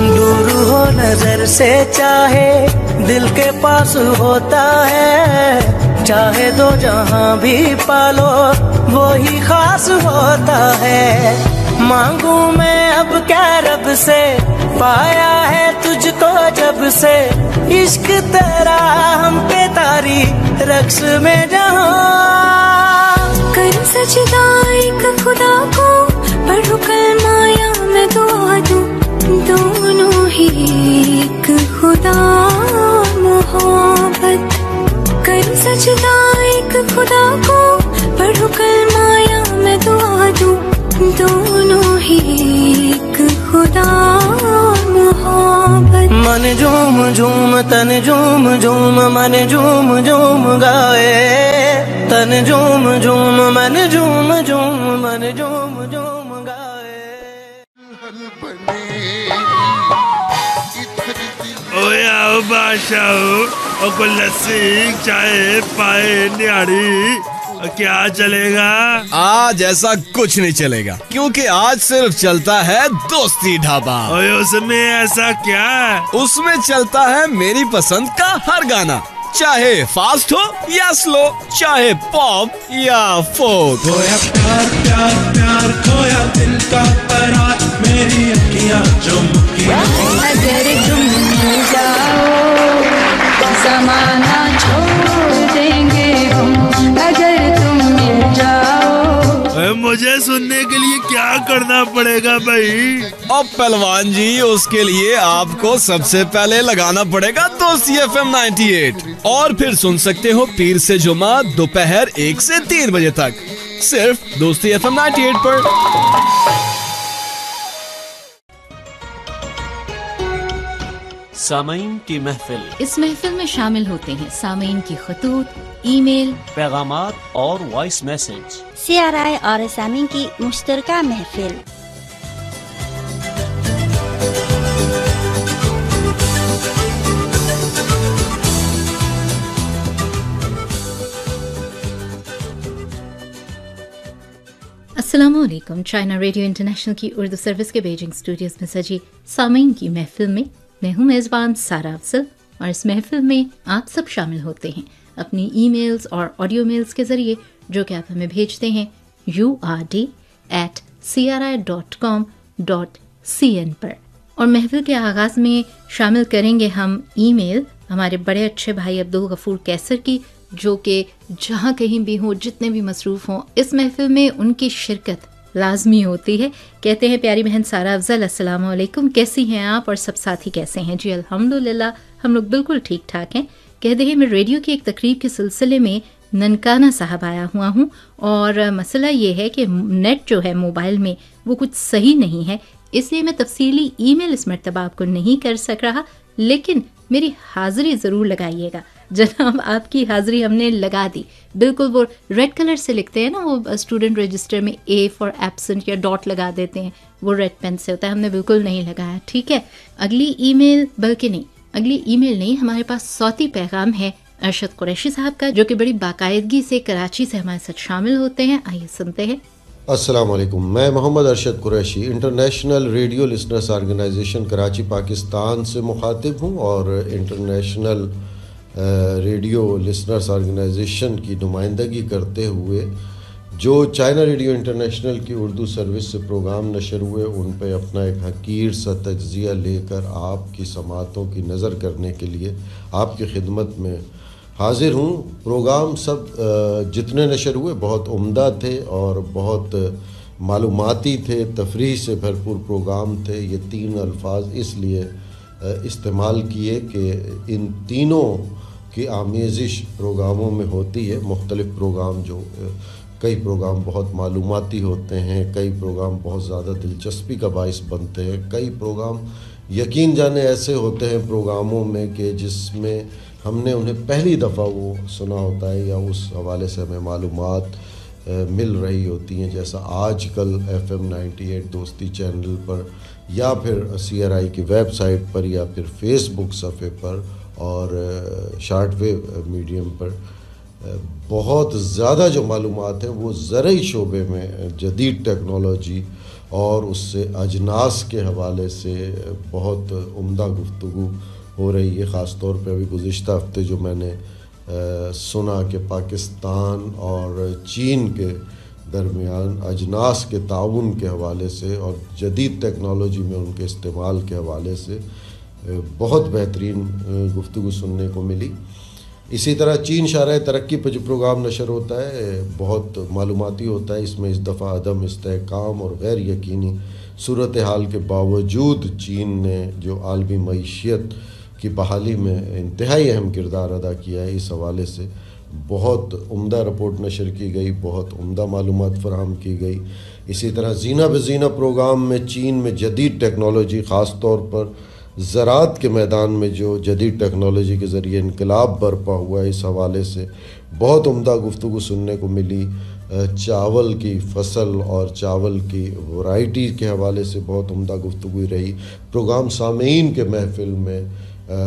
[SPEAKER 7] दूर हो नजर से चाहे दिल के पास होता है, चाहे दो जहां भी पालो वो ही खास होता है। मांगू मैं अब क्या रब से, पाया है तुझको जब से, इश्क तेरा हम पे तारी रक्स में जहां।
[SPEAKER 9] कर सजदा एक खुदा को, पढ़ो कलमा या मैं दुआ दूं, दोनों ही एक खुदा मोहब्बत। कर सजदा एक खुदा को, पढ़ो कलमा या मैं दुआ दूं, दोनों ही एक खुदा मोहब्बत।
[SPEAKER 7] मन झूम झूम तन झूम झूम मन झूम झूम गाए, तन झूम झूम मन झूम झूम मन झूम झूम गाए।
[SPEAKER 10] ओए आओ बादशाह, और कोई लस्सी चाय पाए न्याड़ी, क्या चलेगा?
[SPEAKER 11] आज ऐसा कुछ नहीं चलेगा, क्योंकि आज सिर्फ चलता है दोस्ती ढाबा।
[SPEAKER 10] ओए उसमें ऐसा क्या है?
[SPEAKER 11] उसमें चलता है मेरी पसंद का हर गाना, चाहे फास्ट हो या स्लो, चाहे पॉप या फोक।
[SPEAKER 12] खोया प्यार प्यार प्यार, खोया दिल का करार, मेरी अखियां चमकी।
[SPEAKER 9] अगर तुम मिल जाओ ज़माना छोड़ देंगे हम, अगर तुम मिल जाओ।
[SPEAKER 10] मुझे सुनने के लिए क्या करना पड़ेगा भाई?
[SPEAKER 11] अब पहलवान जी, उसके लिए आपको सबसे पहले लगाना पड़ेगा दोस्ती FM 98, और फिर सुन सकते हो पीर से जुमा दोपहर 1 से 3 बजे तक, सिर्फ दोस्ती FM 98 पर।
[SPEAKER 13] सामीन की महफिल।
[SPEAKER 1] इस महफिल में शामिल होते हैं सामीन की खतूत, ईमेल,
[SPEAKER 13] पैगामात और वॉइस मैसेज।
[SPEAKER 14] CRI और सामीन की मुश्तरका महफिल।
[SPEAKER 1] अस्सलामुअलैकुम। चाइना रेडियो इंटरनेशनल की उर्दू सर्विस के बीजिंग स्टूडियोज में सजी सामीन की महफिल में मैं हूं मेज़बान सारा अफजल, और इस महफिल में आप सब शामिल होते हैं अपनी ईमेल्स और ऑडियो मेल्स के ज़रिए, जो कि आप हमें भेजते हैं urd@cri.com.cn पर। और महफिल के आगाज़ में शामिल करेंगे हम ईमेल हमारे बड़े अच्छे भाई अब्दुल गफूर कैसर की, जो कि जहाँ कहीं भी हों, जितने भी मसरूफ़ हों, इस महफिल में उनकी शिरकत लाजमी होती है। कहते हैं प्यारी बहन सारा अफजल, अस्सलाम वालेकुम, कैसी हैं आप और सब साथी कैसे हैं? जी अल्हम्दुलिल्लाह, हम लोग बिल्कुल ठीक ठाक हैं। कहते हैं मैं रेडियो की एक तकरीब के सिलसिले में ननकाना साहब आया हुआ हूँ, और मसला ये है कि नेट जो है मोबाइल में वो कुछ सही नहीं है, इसलिए मैं तफसीली ईमेल इस मरतबा आपको नहीं कर सक रहा, लेकिन मेरी हाज़िरी ज़रूर लगाइएगा। जनाब, आपकी हाज़िरी हमने लगा दी, बिल्कुल वो रेड कलर से लिखते हैं ना, वो स्टूडेंट रजिस्टर में A फॉर एब्सेंट या डॉट लगा देते हैं, वो रेड पेन से होता है, हमने बिल्कुल नहीं लगाया, ठीक है। अगली ईमेल, बल्कि नहीं, अगली ईमेल नहीं, हमारे पास सौती पैगाम है अरशद कुरैशी साहब का, जो कि बड़ी बाकायदगी से कराची से हमारे साथ शामिल होते हैं। आइए सुनते हैं।
[SPEAKER 15] अस्सलाम वालेकुम, मैं Mohammad Arshad Qureshi international radio listeners organisation Karachi Pakistan से मुखातिब हूँ, और इंटरनेशनल रेडियो लिसनर्स ऑर्गेनाइजेशन की नुमाइंदगी करते हुए जो चाइना रेडियो इंटरनेशनल की उर्दू सर्विस से प्रोग्राम नशर हुए, उन पे अपना एक हकीर सा तज्ज़िया लेकर आपकी समातों की नज़र करने के लिए आपकी खिदमत में हाजिर हूँ। प्रोग्राम सब जितने नशर हुए बहुत उम्दा थे और बहुत मालूमाती थे, तफरीह से भरपूर प्रोग्राम थे। ये 3 अल्फाज इसलिए इस्तेमाल किए कि इन तीनों की आमेज़िश प्रोग्रामों में होती है। मुख्तलिफ़ प्रोग्राम जो कई प्रोग्राम बहुत मालूमाती होते हैं, कई प्रोग्राम बहुत ज़्यादा दिलचस्पी का बाइस बनते हैं, कई प्रोग्राम यकीन जाने ऐसे होते हैं प्रोग्रामों में कि जिसमें हमने उन्हें पहली दफ़ा वो सुना होता है या उस हवाले से हमें मालूमात मिल रही होती हैं, जैसा आजकल FM 98 दोस्ती चैनल पर या फिर CRI की वेबसाइट पर या फिर फेसबुक सफ़े पर और शॉर्ट वेव मीडियम पर बहुत ज़्यादा जो मालूमात हैं वो ज़रई शोबे में जदीद टेक्नोलॉजी और उससे अजनास के हवाले से बहुत उम्दा गुफ्तगू हो रही है। ख़ास तौर पे अभी गुज़िश्ता हफ्ते जो मैंने सुना कि पाकिस्तान और चीन के दरमियान अजनास के ताउन के हवाले से और जदीद टेक्नोलॉजी में उनके इस्तेमाल के हवाले से बहुत बेहतरीन गुफ्तगू सुनने को मिली। इसी तरह चीन शारह तरक्की पर जो प्रोग्राम नशर होता है बहुत मालूमाती होता है। इसमें इस दफ़ा अदम इस्तेहकाम और गैर यकीनी सूरत हाल के बावजूद चीन ने जो आलमी मईशियत की बहाली में इंतहाई अहम किरदार अदा किया है, इस हवाले से बहुत उम्दा रिपोर्ट नशर की गई, बहुत उम्दा मालूमात फराहम की गई। इसी तरह जीना बजीना प्रोग्राम में चीन में जदीद टेक्नोलॉजी ख़ास तौर पर ज़राअत के मैदान में जो जदीद टेक्नोलॉजी के ज़रिए इनकलाब बरपा हुआ है, इस हवाले से बहुत उम्दा गुफ्तगू सुनने को मिली। चावल की फसल और चावल की वैरायटी के हवाले से बहुत उम्दा गुफ्तगू रही। प्रोग्राम सामीन के महफ़िल में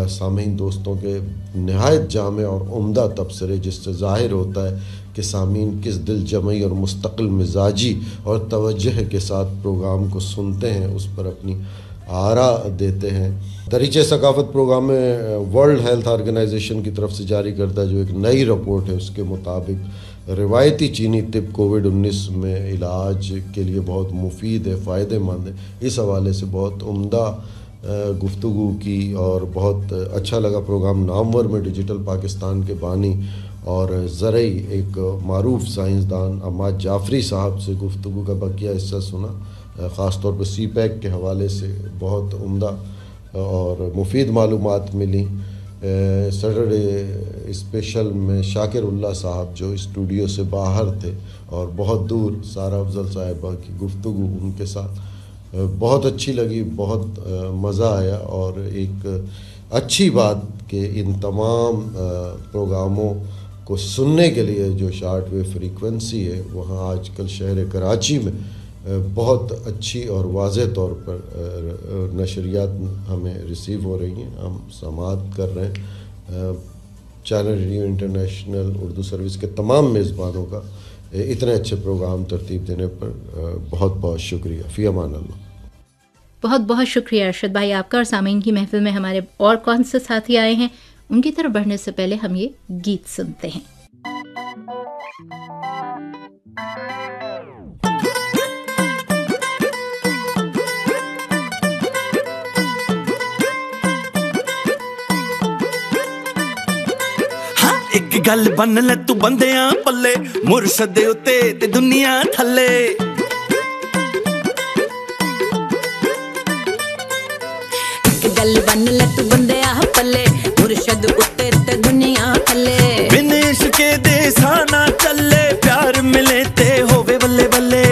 [SPEAKER 15] सामीन दोस्तों के नहायत जामे और उम्दा तबसरे, जिससे ज़ाहिर होता है कि सामीन किस दिल जमई और मुस्तकिल मिजाजी और तवज्जुह के साथ प्रोग्राम को सुनते हैं, उस पर अपनी आरा देते हैं। दरीचे सकाफ़त प्रोग्राम में वर्ल्ड हेल्थ ऑर्गेनाइजेशन की तरफ से जारी करदा जो एक नई रिपोर्ट है, उसके मुताबिक रिवायती चीनी तिब कोविड-19 में इलाज के लिए बहुत मुफीद है, फ़ायदेमंद है। इस हवाले से बहुत उम्दा गुफ्तगू की और बहुत अच्छा लगा प्रोग्राम। नामवर में डिजिटल पाकिस्तान के बानी और ज़रई एक मारूफ साइंसदान अम्माद जाफ़री साहब से गुफ्तगू का बकिया हिस्सा सुना। ख़ास तौर पर सी पैक के हवाले से बहुत उम्दा और मुफीद मालूमात मिली। सैटरडे स्पेशल में शाकिरुल्लाह साहब जो स्टूडियो से बाहर थे और बहुत दूर, सारा अफजल साहिबा की गुफ्तगू उनके साथ बहुत अच्छी लगी, बहुत मज़ा आया। और एक अच्छी बात कि इन तमाम प्रोग्रामों को सुनने के लिए जो शॉर्ट वेव फ्रीक्वेंसी है, वहाँ आजकल शहर कराची में बहुत अच्छी और वाज़ेह तौर पर नशरियात हमें रिसीव हो रही हैं, हम समाअत कर रहे हैं। Channel radio international Urdu service के तमाम मेज़बानों का इतने अच्छे प्रोग्राम तरतीब देने पर बहुत बहुत शुक्रिया। फ़ी अमान अल्लाह।
[SPEAKER 1] बहुत बहुत शुक्रिया अरशद भाई आपका। और सामीन की महफिल में हमारे और कौन से साथी आए हैं, उनकी तरफ बढ़ने से पहले हम ये गीत सुनते हैं।
[SPEAKER 12] एक गल बन ले तू बंदियां पल्ले, मुर्शद दे उत्ते ते दुनिया थल्ले।
[SPEAKER 6] एक गल बन ले तू बंदियां पल्ले, मुर्शद उत्ते ते दुनिया थल्ले।
[SPEAKER 12] बिन इश्के दे साना चले, प्यार मिले ते होवे बल्ले बल्ले।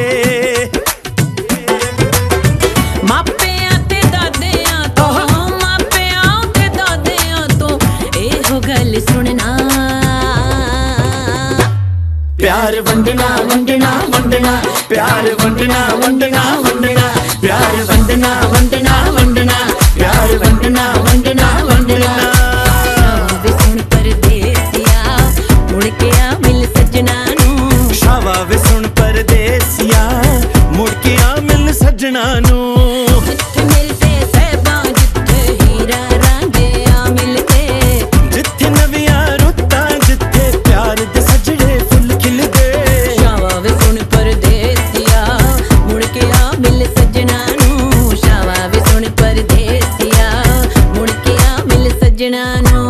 [SPEAKER 6] मापियां ते दादियां तो, मापियां ते दादियां तो एहो गल सुनना।
[SPEAKER 12] प्यार वंडना वंडना वंडना, प्यार वंडना वंडना वंडना, प्यार वंडना वंडना वंडना, प्यार वंडना वंडना वंडना।
[SPEAKER 6] वे सुन परदेसिया मुड़ के आ मिल सजना नू।
[SPEAKER 12] शावा वे सुन परदेसिया मुड़ के आ मिल सजना नू।
[SPEAKER 6] जिथे मिलते सहबा जिथे हीरा रांझे आ मिलते,
[SPEAKER 12] जिथे नवियां रुत्तां जिथे प्यार दे सजड़े फुल खिलदे।
[SPEAKER 6] शावा वे सुन परदेसिया मुड़ के आ मिल सजना नू। शावा वे सुन परदेसिया मुड़ के आ मिल सजना नू।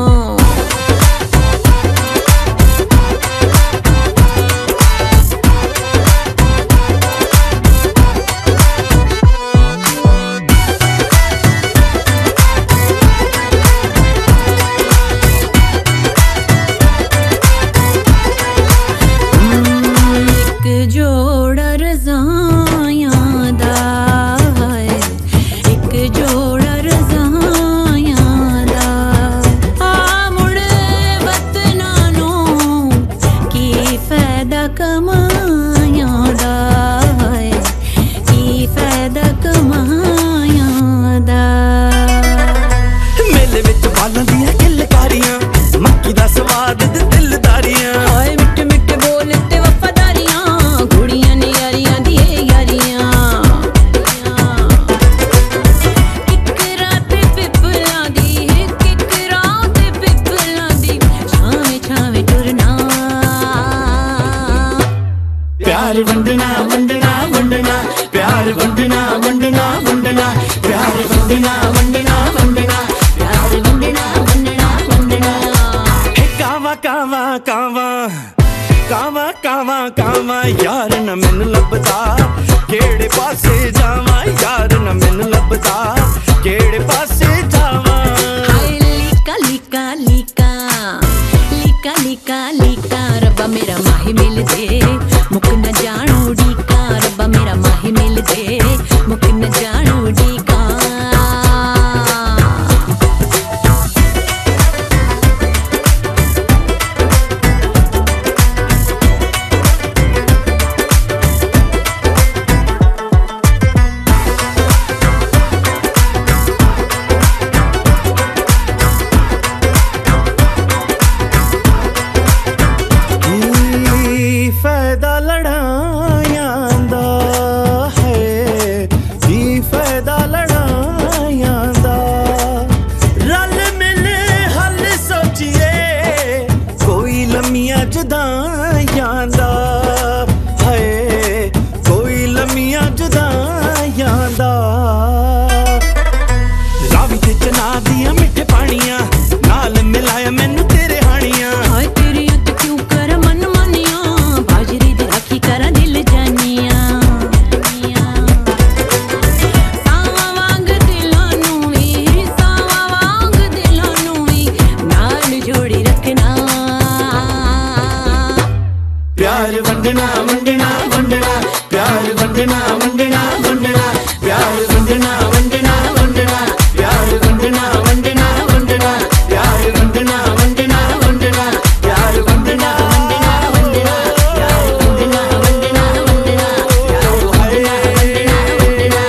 [SPEAKER 6] एक जोड़ा रज़ायां दा है, एक जोड़ा रज़ायां दा। आ मुड़ वतना नू की फायदा कमायां दा है, की फायदा कमायां दा।
[SPEAKER 12] मेले विच बालां दियां किलकारियां, मक्की दा स्वाद ते दिलदारियां।
[SPEAKER 6] हाय मिट्ठे मिट्ठे बोल ते वफादारियां, कुड़ियां ने यारियां दी यारियां। इक रात पिपलां दी, इक रात पिपलां दी, छावे छावे टुरना।
[SPEAKER 12] प्यार वंडना वंडना वंडना, प्यार वंडना वंडना वंडना, प्यार वंडना वंडना वंडना, प्यार वंडना वंडना वंडना। हे कावा कावा कावा कावा कावा कावा, यार न मैनू लभदा केड़े पासे जावां, यार न मैनू लभदा केड़े पासे जावां।
[SPEAKER 6] हाय लीका लीका लीका लीका लीका लीका, रब्बा मेरा माही मिल दे मुक न जानू डीका। रब्बा मेरा माही मिल दे मुक न जानू डीका।
[SPEAKER 7] फायदा लड़ाइयां दा है की फायदा लड़ाइयां दा रल मिले हल सोचिए कोई लम्मियां जुदाइयां दा है कोई लम्मियां जुदाइयां दा रावी ते चना दियां मिठे पानियां नाल मिलाया मैनू तेरे हानियां
[SPEAKER 6] हाय तेरी उत क्यों कर मन मानियां बाजरी दी राखी करा दिल जानियां सावा वांग दिलां नू वी नाल जोड़ी रखना
[SPEAKER 7] प्यार वंडना वंडना वंडना प्यार वंडना वंडना वंडना प्यार वंडना वंडना वंडना प्यार वंडना वंडना वंडना प्यार वंडना वंडना वंडना प्यार वंडना वंडना वंडना प्यार वंडना वंडना वंडना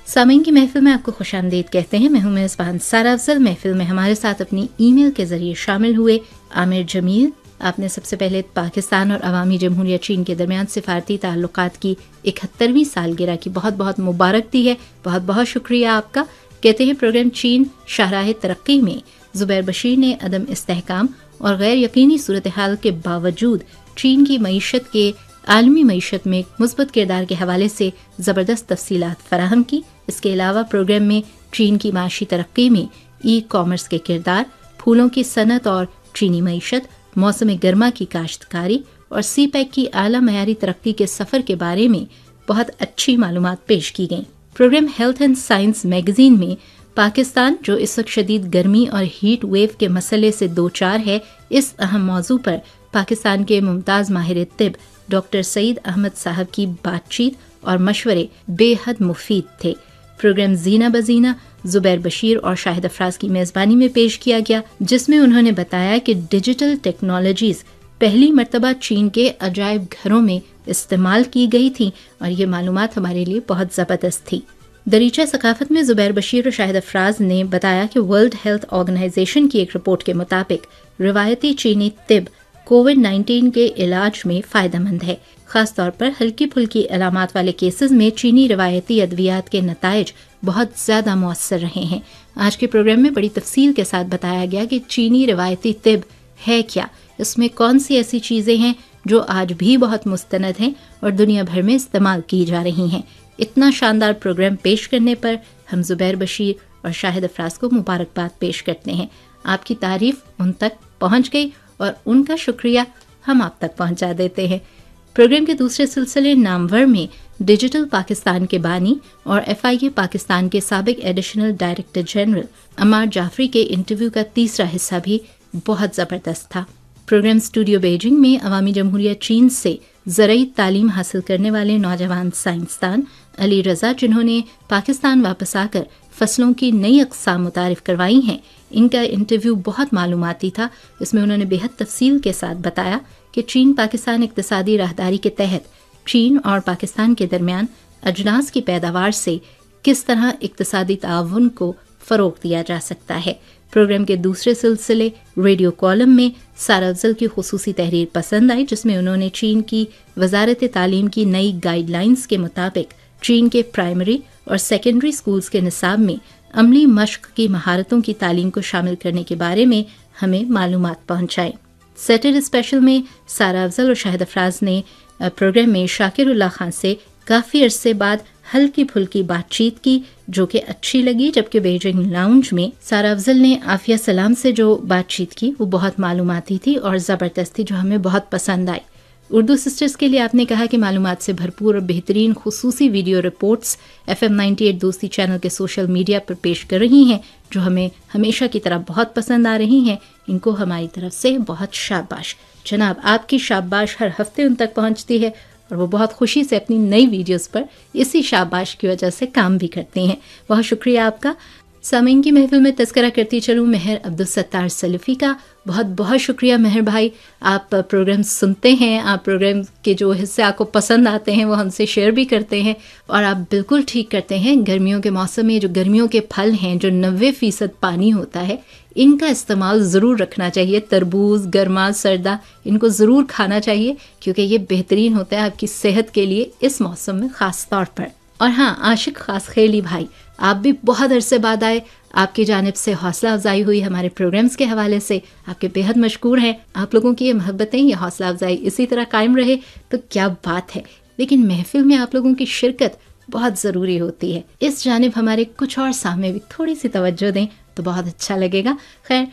[SPEAKER 1] सामीन की महफिल में आपको खुशामदीद कहते हैं। मैं हूं मेज़बान सारा अफजल। महफिल में हमारे साथ अपनी ईमेल के जरिए शामिल हुए आमिर जमील। आपने सबसे पहले पाकिस्तान और अवामी जमहूरिया चीन के दरमियान सिफारती ताल्लुकात की 71वीं सालगिरह की बहुत बहुत मुबारक दी है। बहुत बहुत शुक्रिया आपका। कहते हैं प्रोग्राम चीन शाहराह तरक्की में ज़ुबैर बशीर ने अदम इस्तेहकाम और गैर यकीनी सूरत हाल के बावजूद चीन की मईशत के आलमी मईशत में मुस्बत किरदार के हवाले से ज़बरदस्त तफसीलात फराहम की। इसके अलावा प्रोग्राम में चीन की माशी तरक्की में ई कॉमर्स के किरदार, फूलों की सनत और चीनी मईशत, मौसम गर्मा की काश्तकारी और सी पैक की आला मयारी तरक्की के सफ़र के बारे में बहुत अच्छी मालूमात पेश की गई। Programme health and science magazine में पाकिस्तान जो इस वक्त शदीद गर्मी और हीट वेव के मसले से दो चार है, इस अहम मौजू पर पाकिस्तान के मुमताज़ माहिर तिब डॉक्टर सईद अहमद साहब की बातचीत और मशवरे बेहद मुफीद थे। प्रोग्राम जीना बजीना ज़ुबैर बशीर और शाहिद अफराज की मेज़बानी में पेश किया गया, जिसमें उन्होंने बताया कि डिजिटल टेक्नोलॉजीज़ पहली मरतबा चीन के अजायब घरों में इस्तेमाल की गई थी और ये मालूमात हमारे लिए बहुत ज़बरदस्त थी। दरीचा सकाफत में ज़ुबैर बशीर और शाहिद अफराज ने बताया कि वर्ल्ड हेल्थ ऑर्गेनाइजेशन की एक रिपोर्ट के मुताबिक रिवायती चीनी तिब कोविड-19 के इलाज में फ़ायदेमंद है। ख़ास तौर पर हल्की फुल्की अलामात वाले केसेस में चीनी रिवायती अद्वियात के नताइज बहुत ज़्यादा मौसर रहे हैं। आज के प्रोग्राम में बड़ी तफसील के साथ बताया गया कि चीनी रिवायती तिब है क्या, इसमें कौन सी ऐसी चीज़ें हैं जो आज भी बहुत मुस्तनद हैं और दुनिया भर में इस्तेमाल की जा रही हैं। इतना शानदार प्रोग्राम पेश करने पर हम ज़ुबैर बशीर और शाहिद अफराज को मुबारकबाद पेश करते हैं। आपकी तारीफ उन तक पहुँच गई और उनका शुक्रिया हम आप तक पहुँचा देते हैं। प्रोग्राम के दूसरे सिलसिले नामवर में डिजिटल पाकिस्तान के बानी और FIA पाकिस्तान के साबिक एडिशनल डायरेक्टर जनरल अमार जाफरी के इंटरव्यू का तीसरा हिस्सा भी बहुत ज़बरदस्त था। प्रोग्राम स्टूडियो बीजिंग में अवामी जमहूरिया चीन से ज़रई तालीम हासिल करने वाले नौजवान साइंसदान अली रज़ा, जिन्होंने पाकिस्तान वापस आकर फसलों की नई अक़साम मुतारिफ करवाई हैं, इनका इंटरव्यू बहुत मालूमाती था। इसमें उन्होंने बेहद तफसील के साथ बताया कि चीन पाकिस्तान इक़्तिसादी राहदारी के तहत चीन और पाकिस्तान के दरमियान अजनास की पैदावार से किस तरह इक़्तिसादी ताउन को फ़रोग़ दिया जा सकता है। प्रोग्राम के दूसरे सिलसिले रेडियो कॉलम में सारा अफजल की खुसूसी तहरीर पसंद आई, जिसमें उन्होंने चीन की वजारत तालीम की नई गाइडलाइंस के मुताबिक चीन के प्राइमरी और सेकेंडरी स्कूल्स के निसाब में अमली मश्क की महारतों की तालीम को शामिल करने के बारे में हमें मालूमात पहुँचाई। सैटरडे स्पेशल में सारा अफजल और शाहिद अफराज ने प्रोग्राम में शाकिरुल्लाह खान से काफ़ी अरसे बाद हल्की फुल्की बातचीत की, जो कि अच्छी लगी। जबकि बीजिंग लाउंज में सारा अफजल ने आफिया सलाम से जो बातचीत की वो बहुत मालूमाती थी और ज़बरदस्त थी, जो हमें बहुत पसंद आई। उर्दू सिस्टर्स के लिए आपने कहा कि मालूमात से भरपूर और बेहतरीन खुसूसी वीडियो रिपोर्ट्स FM 98 दोस्ती चैनल के सोशल मीडिया पर पेश कर रही हैं, जो हमें हमेशा की तरह बहुत पसंद आ रही हैं। इनको हमारी तरफ से बहुत शाबाश। जनाब, आपकी शाबाश हर हफ्ते उन तक पहुंचती है और वो बहुत खुशी से अपनी नई वीडियोस पर इसी शाबाश की वजह से काम भी करती हैं। बहुत शुक्रिया आपका। सामीन की महफिल में तस्करा करती चलूँ मेहर अब्दुल सत्तार सलफ़ी का। बहुत बहुत शुक्रिया मेहर भाई, आप प्रोग्राम सुनते हैं, आप प्रोग्राम के जो हिस्से आपको पसंद आते हैं वो हमसे शेयर भी करते हैं, और आप बिल्कुल ठीक करते हैं। गर्मियों के मौसम में जो गर्मियों के फल हैं जो 90% पानी होता है, इनका इस्तेमाल ज़रूर रखना चाहिए। तरबूज, गर्मा, सर्दा, इनको ज़रूर खाना चाहिए क्योंकि ये बेहतरीन होता है आपकी सेहत के लिए इस मौसम में ख़ास तौर पर। और हाँ, आशिक खास खेली भाई, आप भी बहुत अरसे बाद आए, आपकी जानिब से हौसला अफजाई हुई हमारे प्रोग्राम्स के हवाले से, आपके बेहद मशकूर हैं। आप लोगों की ये मोहब्बतें, ये हौसला अफजाई इसी तरह कायम रहे तो क्या बात है। लेकिन महफिल में आप लोगों की शिरकत बहुत ज़रूरी होती है। इस जानिब हमारे कुछ और सामने भी थोड़ी सी तवज्जो दें तो बहुत अच्छा लगेगा। खैर,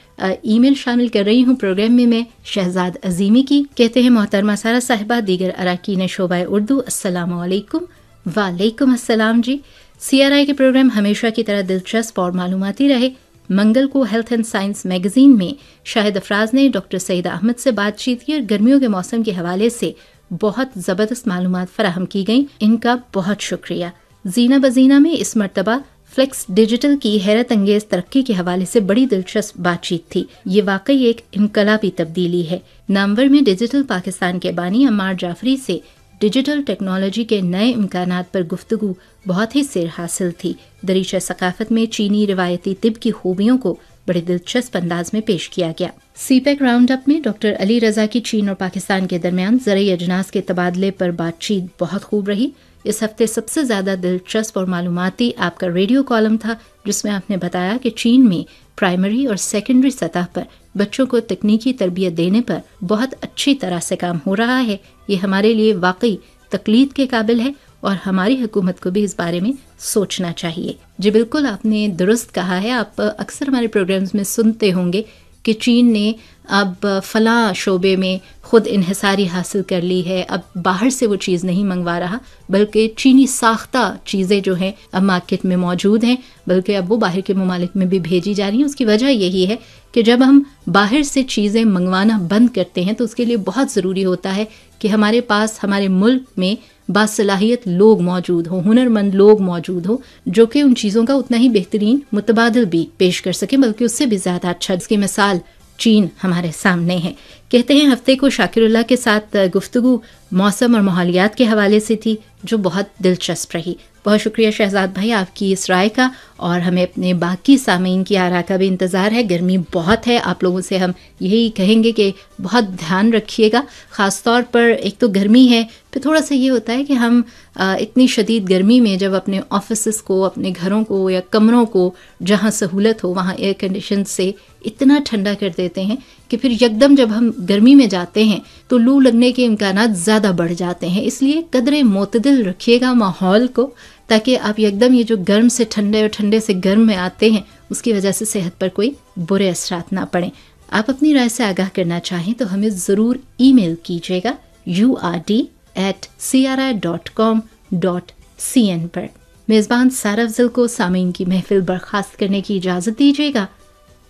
[SPEAKER 1] ईमेल शामिल कर रही हूँ प्रोग्राम में मैं शहजाद अजीमी की। कहते हैं मोहतरमा सारा साहिबा, दीगर अराकीन शोबा उर्दू, अस्सलाम वालेकुम। वालेकुम अस्सलाम जी। CRI के प्रोग्राम हमेशा की तरह दिलचस्प और मालूमाती रहे। मंगल को हेल्थ एंड साइंस मैगजीन में शाहिद अफराज ने डॉक्टर सईद अहमद से बातचीत की और गर्मियों के मौसम के हवाले से बहुत ज़बरदस्त मालूमात फराहम की गई। इनका बहुत शुक्रिया। जीना बजीना में इस मरतबा फ्लेक्स डिजिटल की हैरत अंगेज तरक्की के हवाले से बड़ी दिलचस्प बातचीत थी। ये वाकई एक इनकलाबी तब्दीली है। नामवर में डिजिटल पाकिस्तान के बानी अम्मार जाफरी से डिजिटल टेक्नोलॉजी के नए इम्कानात पर गुफ्तगू बहुत ही सिर हासिल थी। दरीचा सकाफत में चीनी रिवायती तिब की खूबियों को बड़े दिलचस्प अंदाज में पेश किया गया। CPEC राउंड अप में डॉक्टर अली रजा की चीन और पाकिस्तान के दरमियान ज़रई अजनास के तबादले पर बातचीत बहुत खूब रही। इस हफ्ते सबसे ज़्यादा दिलचस्प और मालूमाती आपका रेडियो कॉलम था, जिसमें आपने बताया कि चीन में प्राइमरी और सेकेंडरी सतह पर बच्चों को तकनीकी तरबियत देने पर बहुत अच्छी तरह से काम हो रहा है। ये हमारे लिए वाकई तकलीद के काबिल है और हमारी हुकूमत को भी इस बारे में सोचना चाहिए। जी बिल्कुल, आपने दुरुस्त कहा है। आप अक्सर हमारे प्रोग्राम्स में सुनते होंगे कि चीन ने अब फलां शोबे में ख़ुद इन्हिसारी हासिल कर ली है, अब बाहर से वो चीज़ नहीं मंगवा रहा, बल्कि चीनी साख्ता चीज़ें जो हैं अब मार्केट में मौजूद हैं, बल्कि अब वो बाहर के ममालिक में भी भेजी जा रही हैं। उसकी वजह यही है कि जब हम बाहर से चीज़ें मंगवाना बंद करते हैं तो उसके लिए बहुत ज़रूरी होता है कि हमारे पास, हमारे मुल्क में बासलाहियत लोग मौजूद हों, हुनरमंद लोग मौजूद हों, जो कि उन चीज़ों का उतना ही बेहतरीन मुतबादल भी पेश कर सकें, बल्कि उससे भी ज़्यादा अच्छा। इसकी मिसाल चीन हमारे सामने है। कहते हैं हफ्ते को शाकिरुल्लाह के साथ गुफ्तगू मौसम और माहौलियात के हवाले से थी, जो बहुत दिलचस्प रही। बहुत शुक्रिया शहजाद भाई आपकी इस राय का, और हमें अपने बाकी सामीन की आरा का भी इंतज़ार है। गर्मी बहुत है, आप लोगों से हम यही कहेंगे कि बहुत ध्यान रखिएगा। ख़ास तौर पर एक तो गर्मी है, फिर थोड़ा सा ये होता है कि हम इतनी शदीद गर्मी में जब अपने ऑफिस को, अपने घरों को या कमरों को जहाँ सहूलत हो वहाँ एयर कंडीशन से इतना ठंडा कर देते हैं कि फिर यकदम जब हम गर्मी में जाते हैं तो लू लगने के इम्कानात ज़्यादा बढ़ जाते हैं। इसलिए कदरे मोतदिल रखिएगा माहौल को, ताकि आप यकदम ये जो गर्म से ठंडे और ठंडे से गर्म में आते हैं उसकी वजह से सेहत पर कोई बुरे असरात ना पड़ें। आप अपनी राय से आगाह करना चाहें तो हमें ज़रूर ईमेल कीजिएगा urd@cri.com.cn पर। मेज़बान सारा अफजल को सामीन की महफिल बर्खास्त करने की इजाज़त दीजिएगा।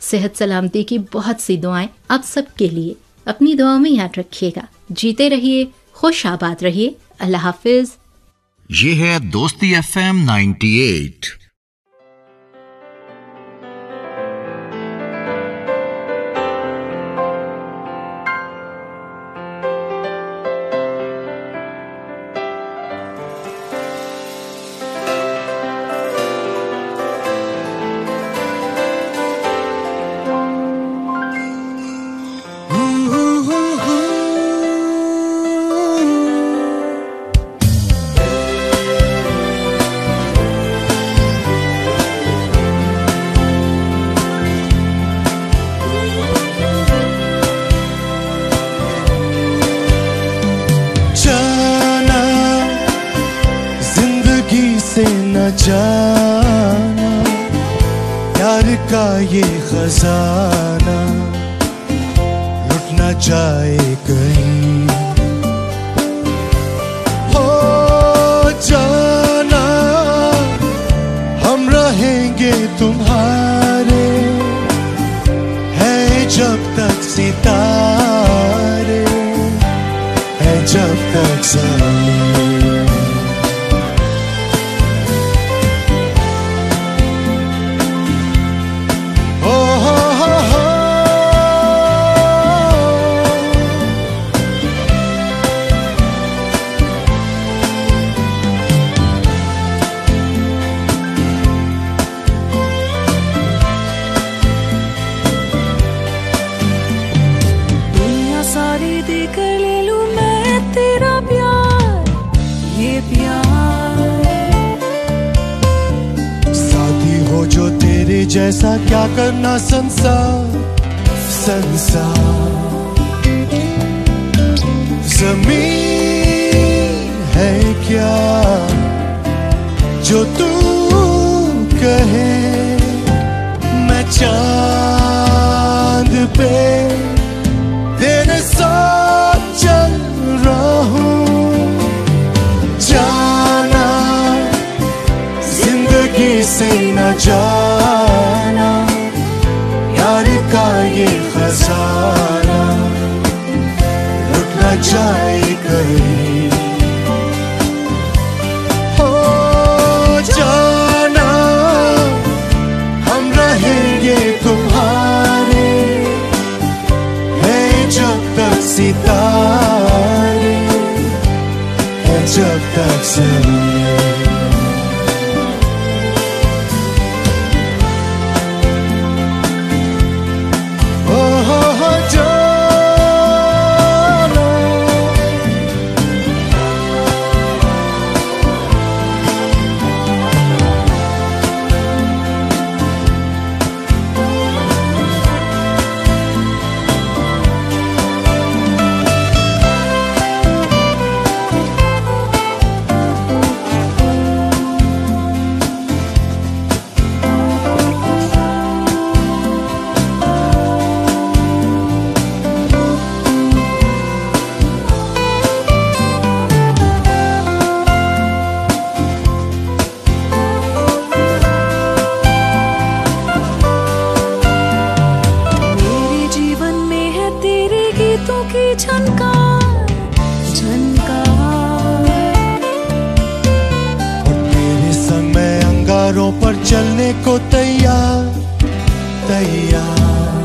[SPEAKER 1] सेहत सलामती की बहुत सी दुआएं आप सबके लिए। अपनी दुआओं में याद रखिएगा। जीते रहिए, खुश आबाद रहिए। अल्लाह हाफिज।
[SPEAKER 16] ये है दोस्ती FM 98।
[SPEAKER 17] जाना प्यार का ये खजाना लुट न जाए कहीं, हो जाना हम रहेंगे तुम्हारे, है जब तक सितारे, है जब तक ज़मीन। तेरे जैसा क्या करना संसार ज़मीन है क्या जो तू कहे, मैं चांद पे तेरे साथ चल रहा हूँ। जाना जिंदगी से न जाना, यार का ये खजाना लुट न जाए कहीं। हो जाना हम रहेंगे तुम्हारे, है जब तक सितारे, है जब तक ज़मीं। पर चलने को तैयार तैयार,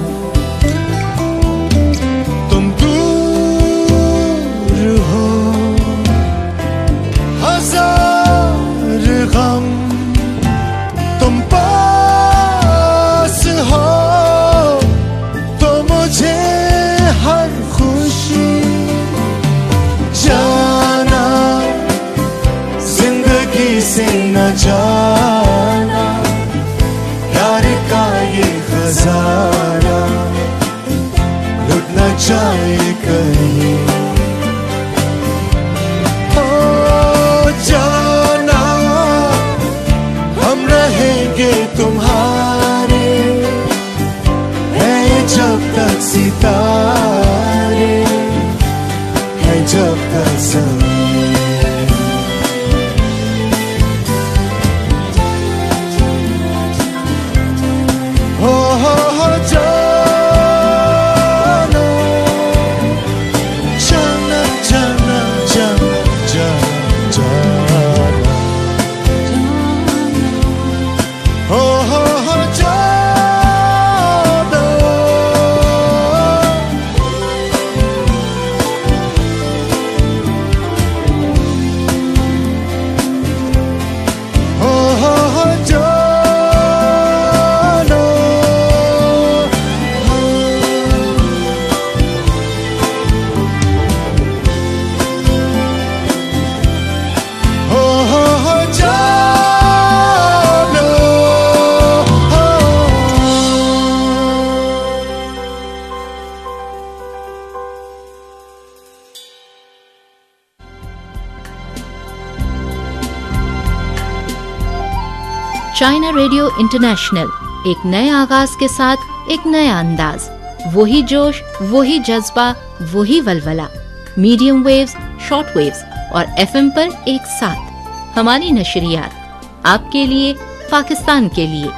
[SPEAKER 17] तुम दूर हो हजार गम, तुम पास हो तो मुझे हर खुशी। जाना जिंदगी से न जाना, प्यार का ये खजाना लुट न जाए कहीं। ओ जाना हम रहेंगे तुम्हारे, है जब तक सितारे, है जब तक ज़मीं।
[SPEAKER 1] चाइना रेडियो इंटरनेशनल, एक नए आगाज के साथ एक नया अंदाज, वही जोश, वही जज्बा, वही वलवला। मीडियम वेव्स, शॉर्ट वेव्स और एफएम पर एक साथ हमारी नशरियात आपके लिए, पाकिस्तान के लिए।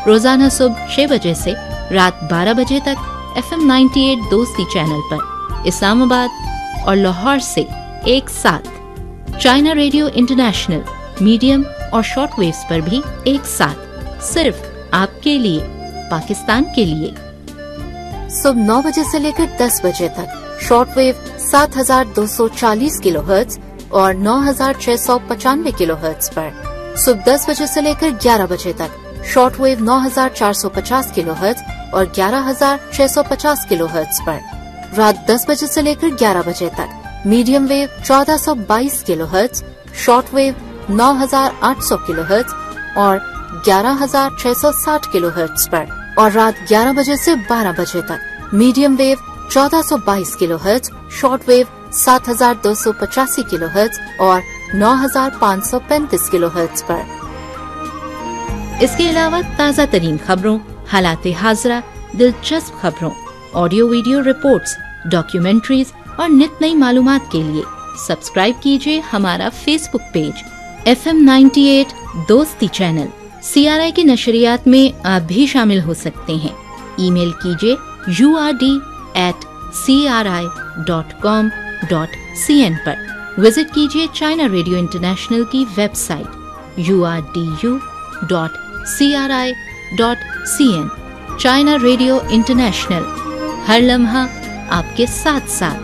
[SPEAKER 1] रोजाना सुबह 6 बजे से रात 12 बजे तक FM 98 दोस्ती चैनल पर, इस्लामाबाद और लाहौर से एक साथ। चाइना रेडियो इंटरनेशनल मीडियम और शॉर्ट वेव्स पर भी एक साथ, सिर्फ आपके लिए, पाकिस्तान के लिए।
[SPEAKER 18] सुबह 9 बजे से लेकर 10 बजे तक शॉर्ट वेव 7240 किलोहर्ट्ज और 9695 किलोहर्ट्ज पर। सुबह 10 बजे से लेकर 11 बजे तक शॉर्ट वेव 9450 किलोहर्ट्ज और 11650 किलोहर्ट्ज पर। रात 10 बजे से लेकर 11 बजे तक medium wave 1422 kilohertz, short wave 9800 kilohertz और 11,660 किलो हर्ट्ज पर और रात 11 बजे से 12 बजे तक medium wave 1422 kilo hertz, short wave 7,285 kilo hertz और 9,535 किलो हर्ट्ज पर।
[SPEAKER 1] इसके अलावा ताज़ा तरीन खबरों, हालात हाज़रा, दिलचस्प खबरों, ऑडियो वीडियो रिपोर्ट्स, डॉक्यूमेंट्रीज और नित नई मालूमात के लिए सब्सक्राइब कीजिए हमारा फेसबुक पेज FM 98 दोस्ती चैनल। CRI की नशरियात में आप भी शामिल हो सकते हैं। ईमेल कीजिए urd@cri.com.cn पर। विजिट कीजिए चाइना रेडियो इंटरनेशनल की website urdu.cri.cn। China Radio International, हर लम्हा आपके साथ साथ।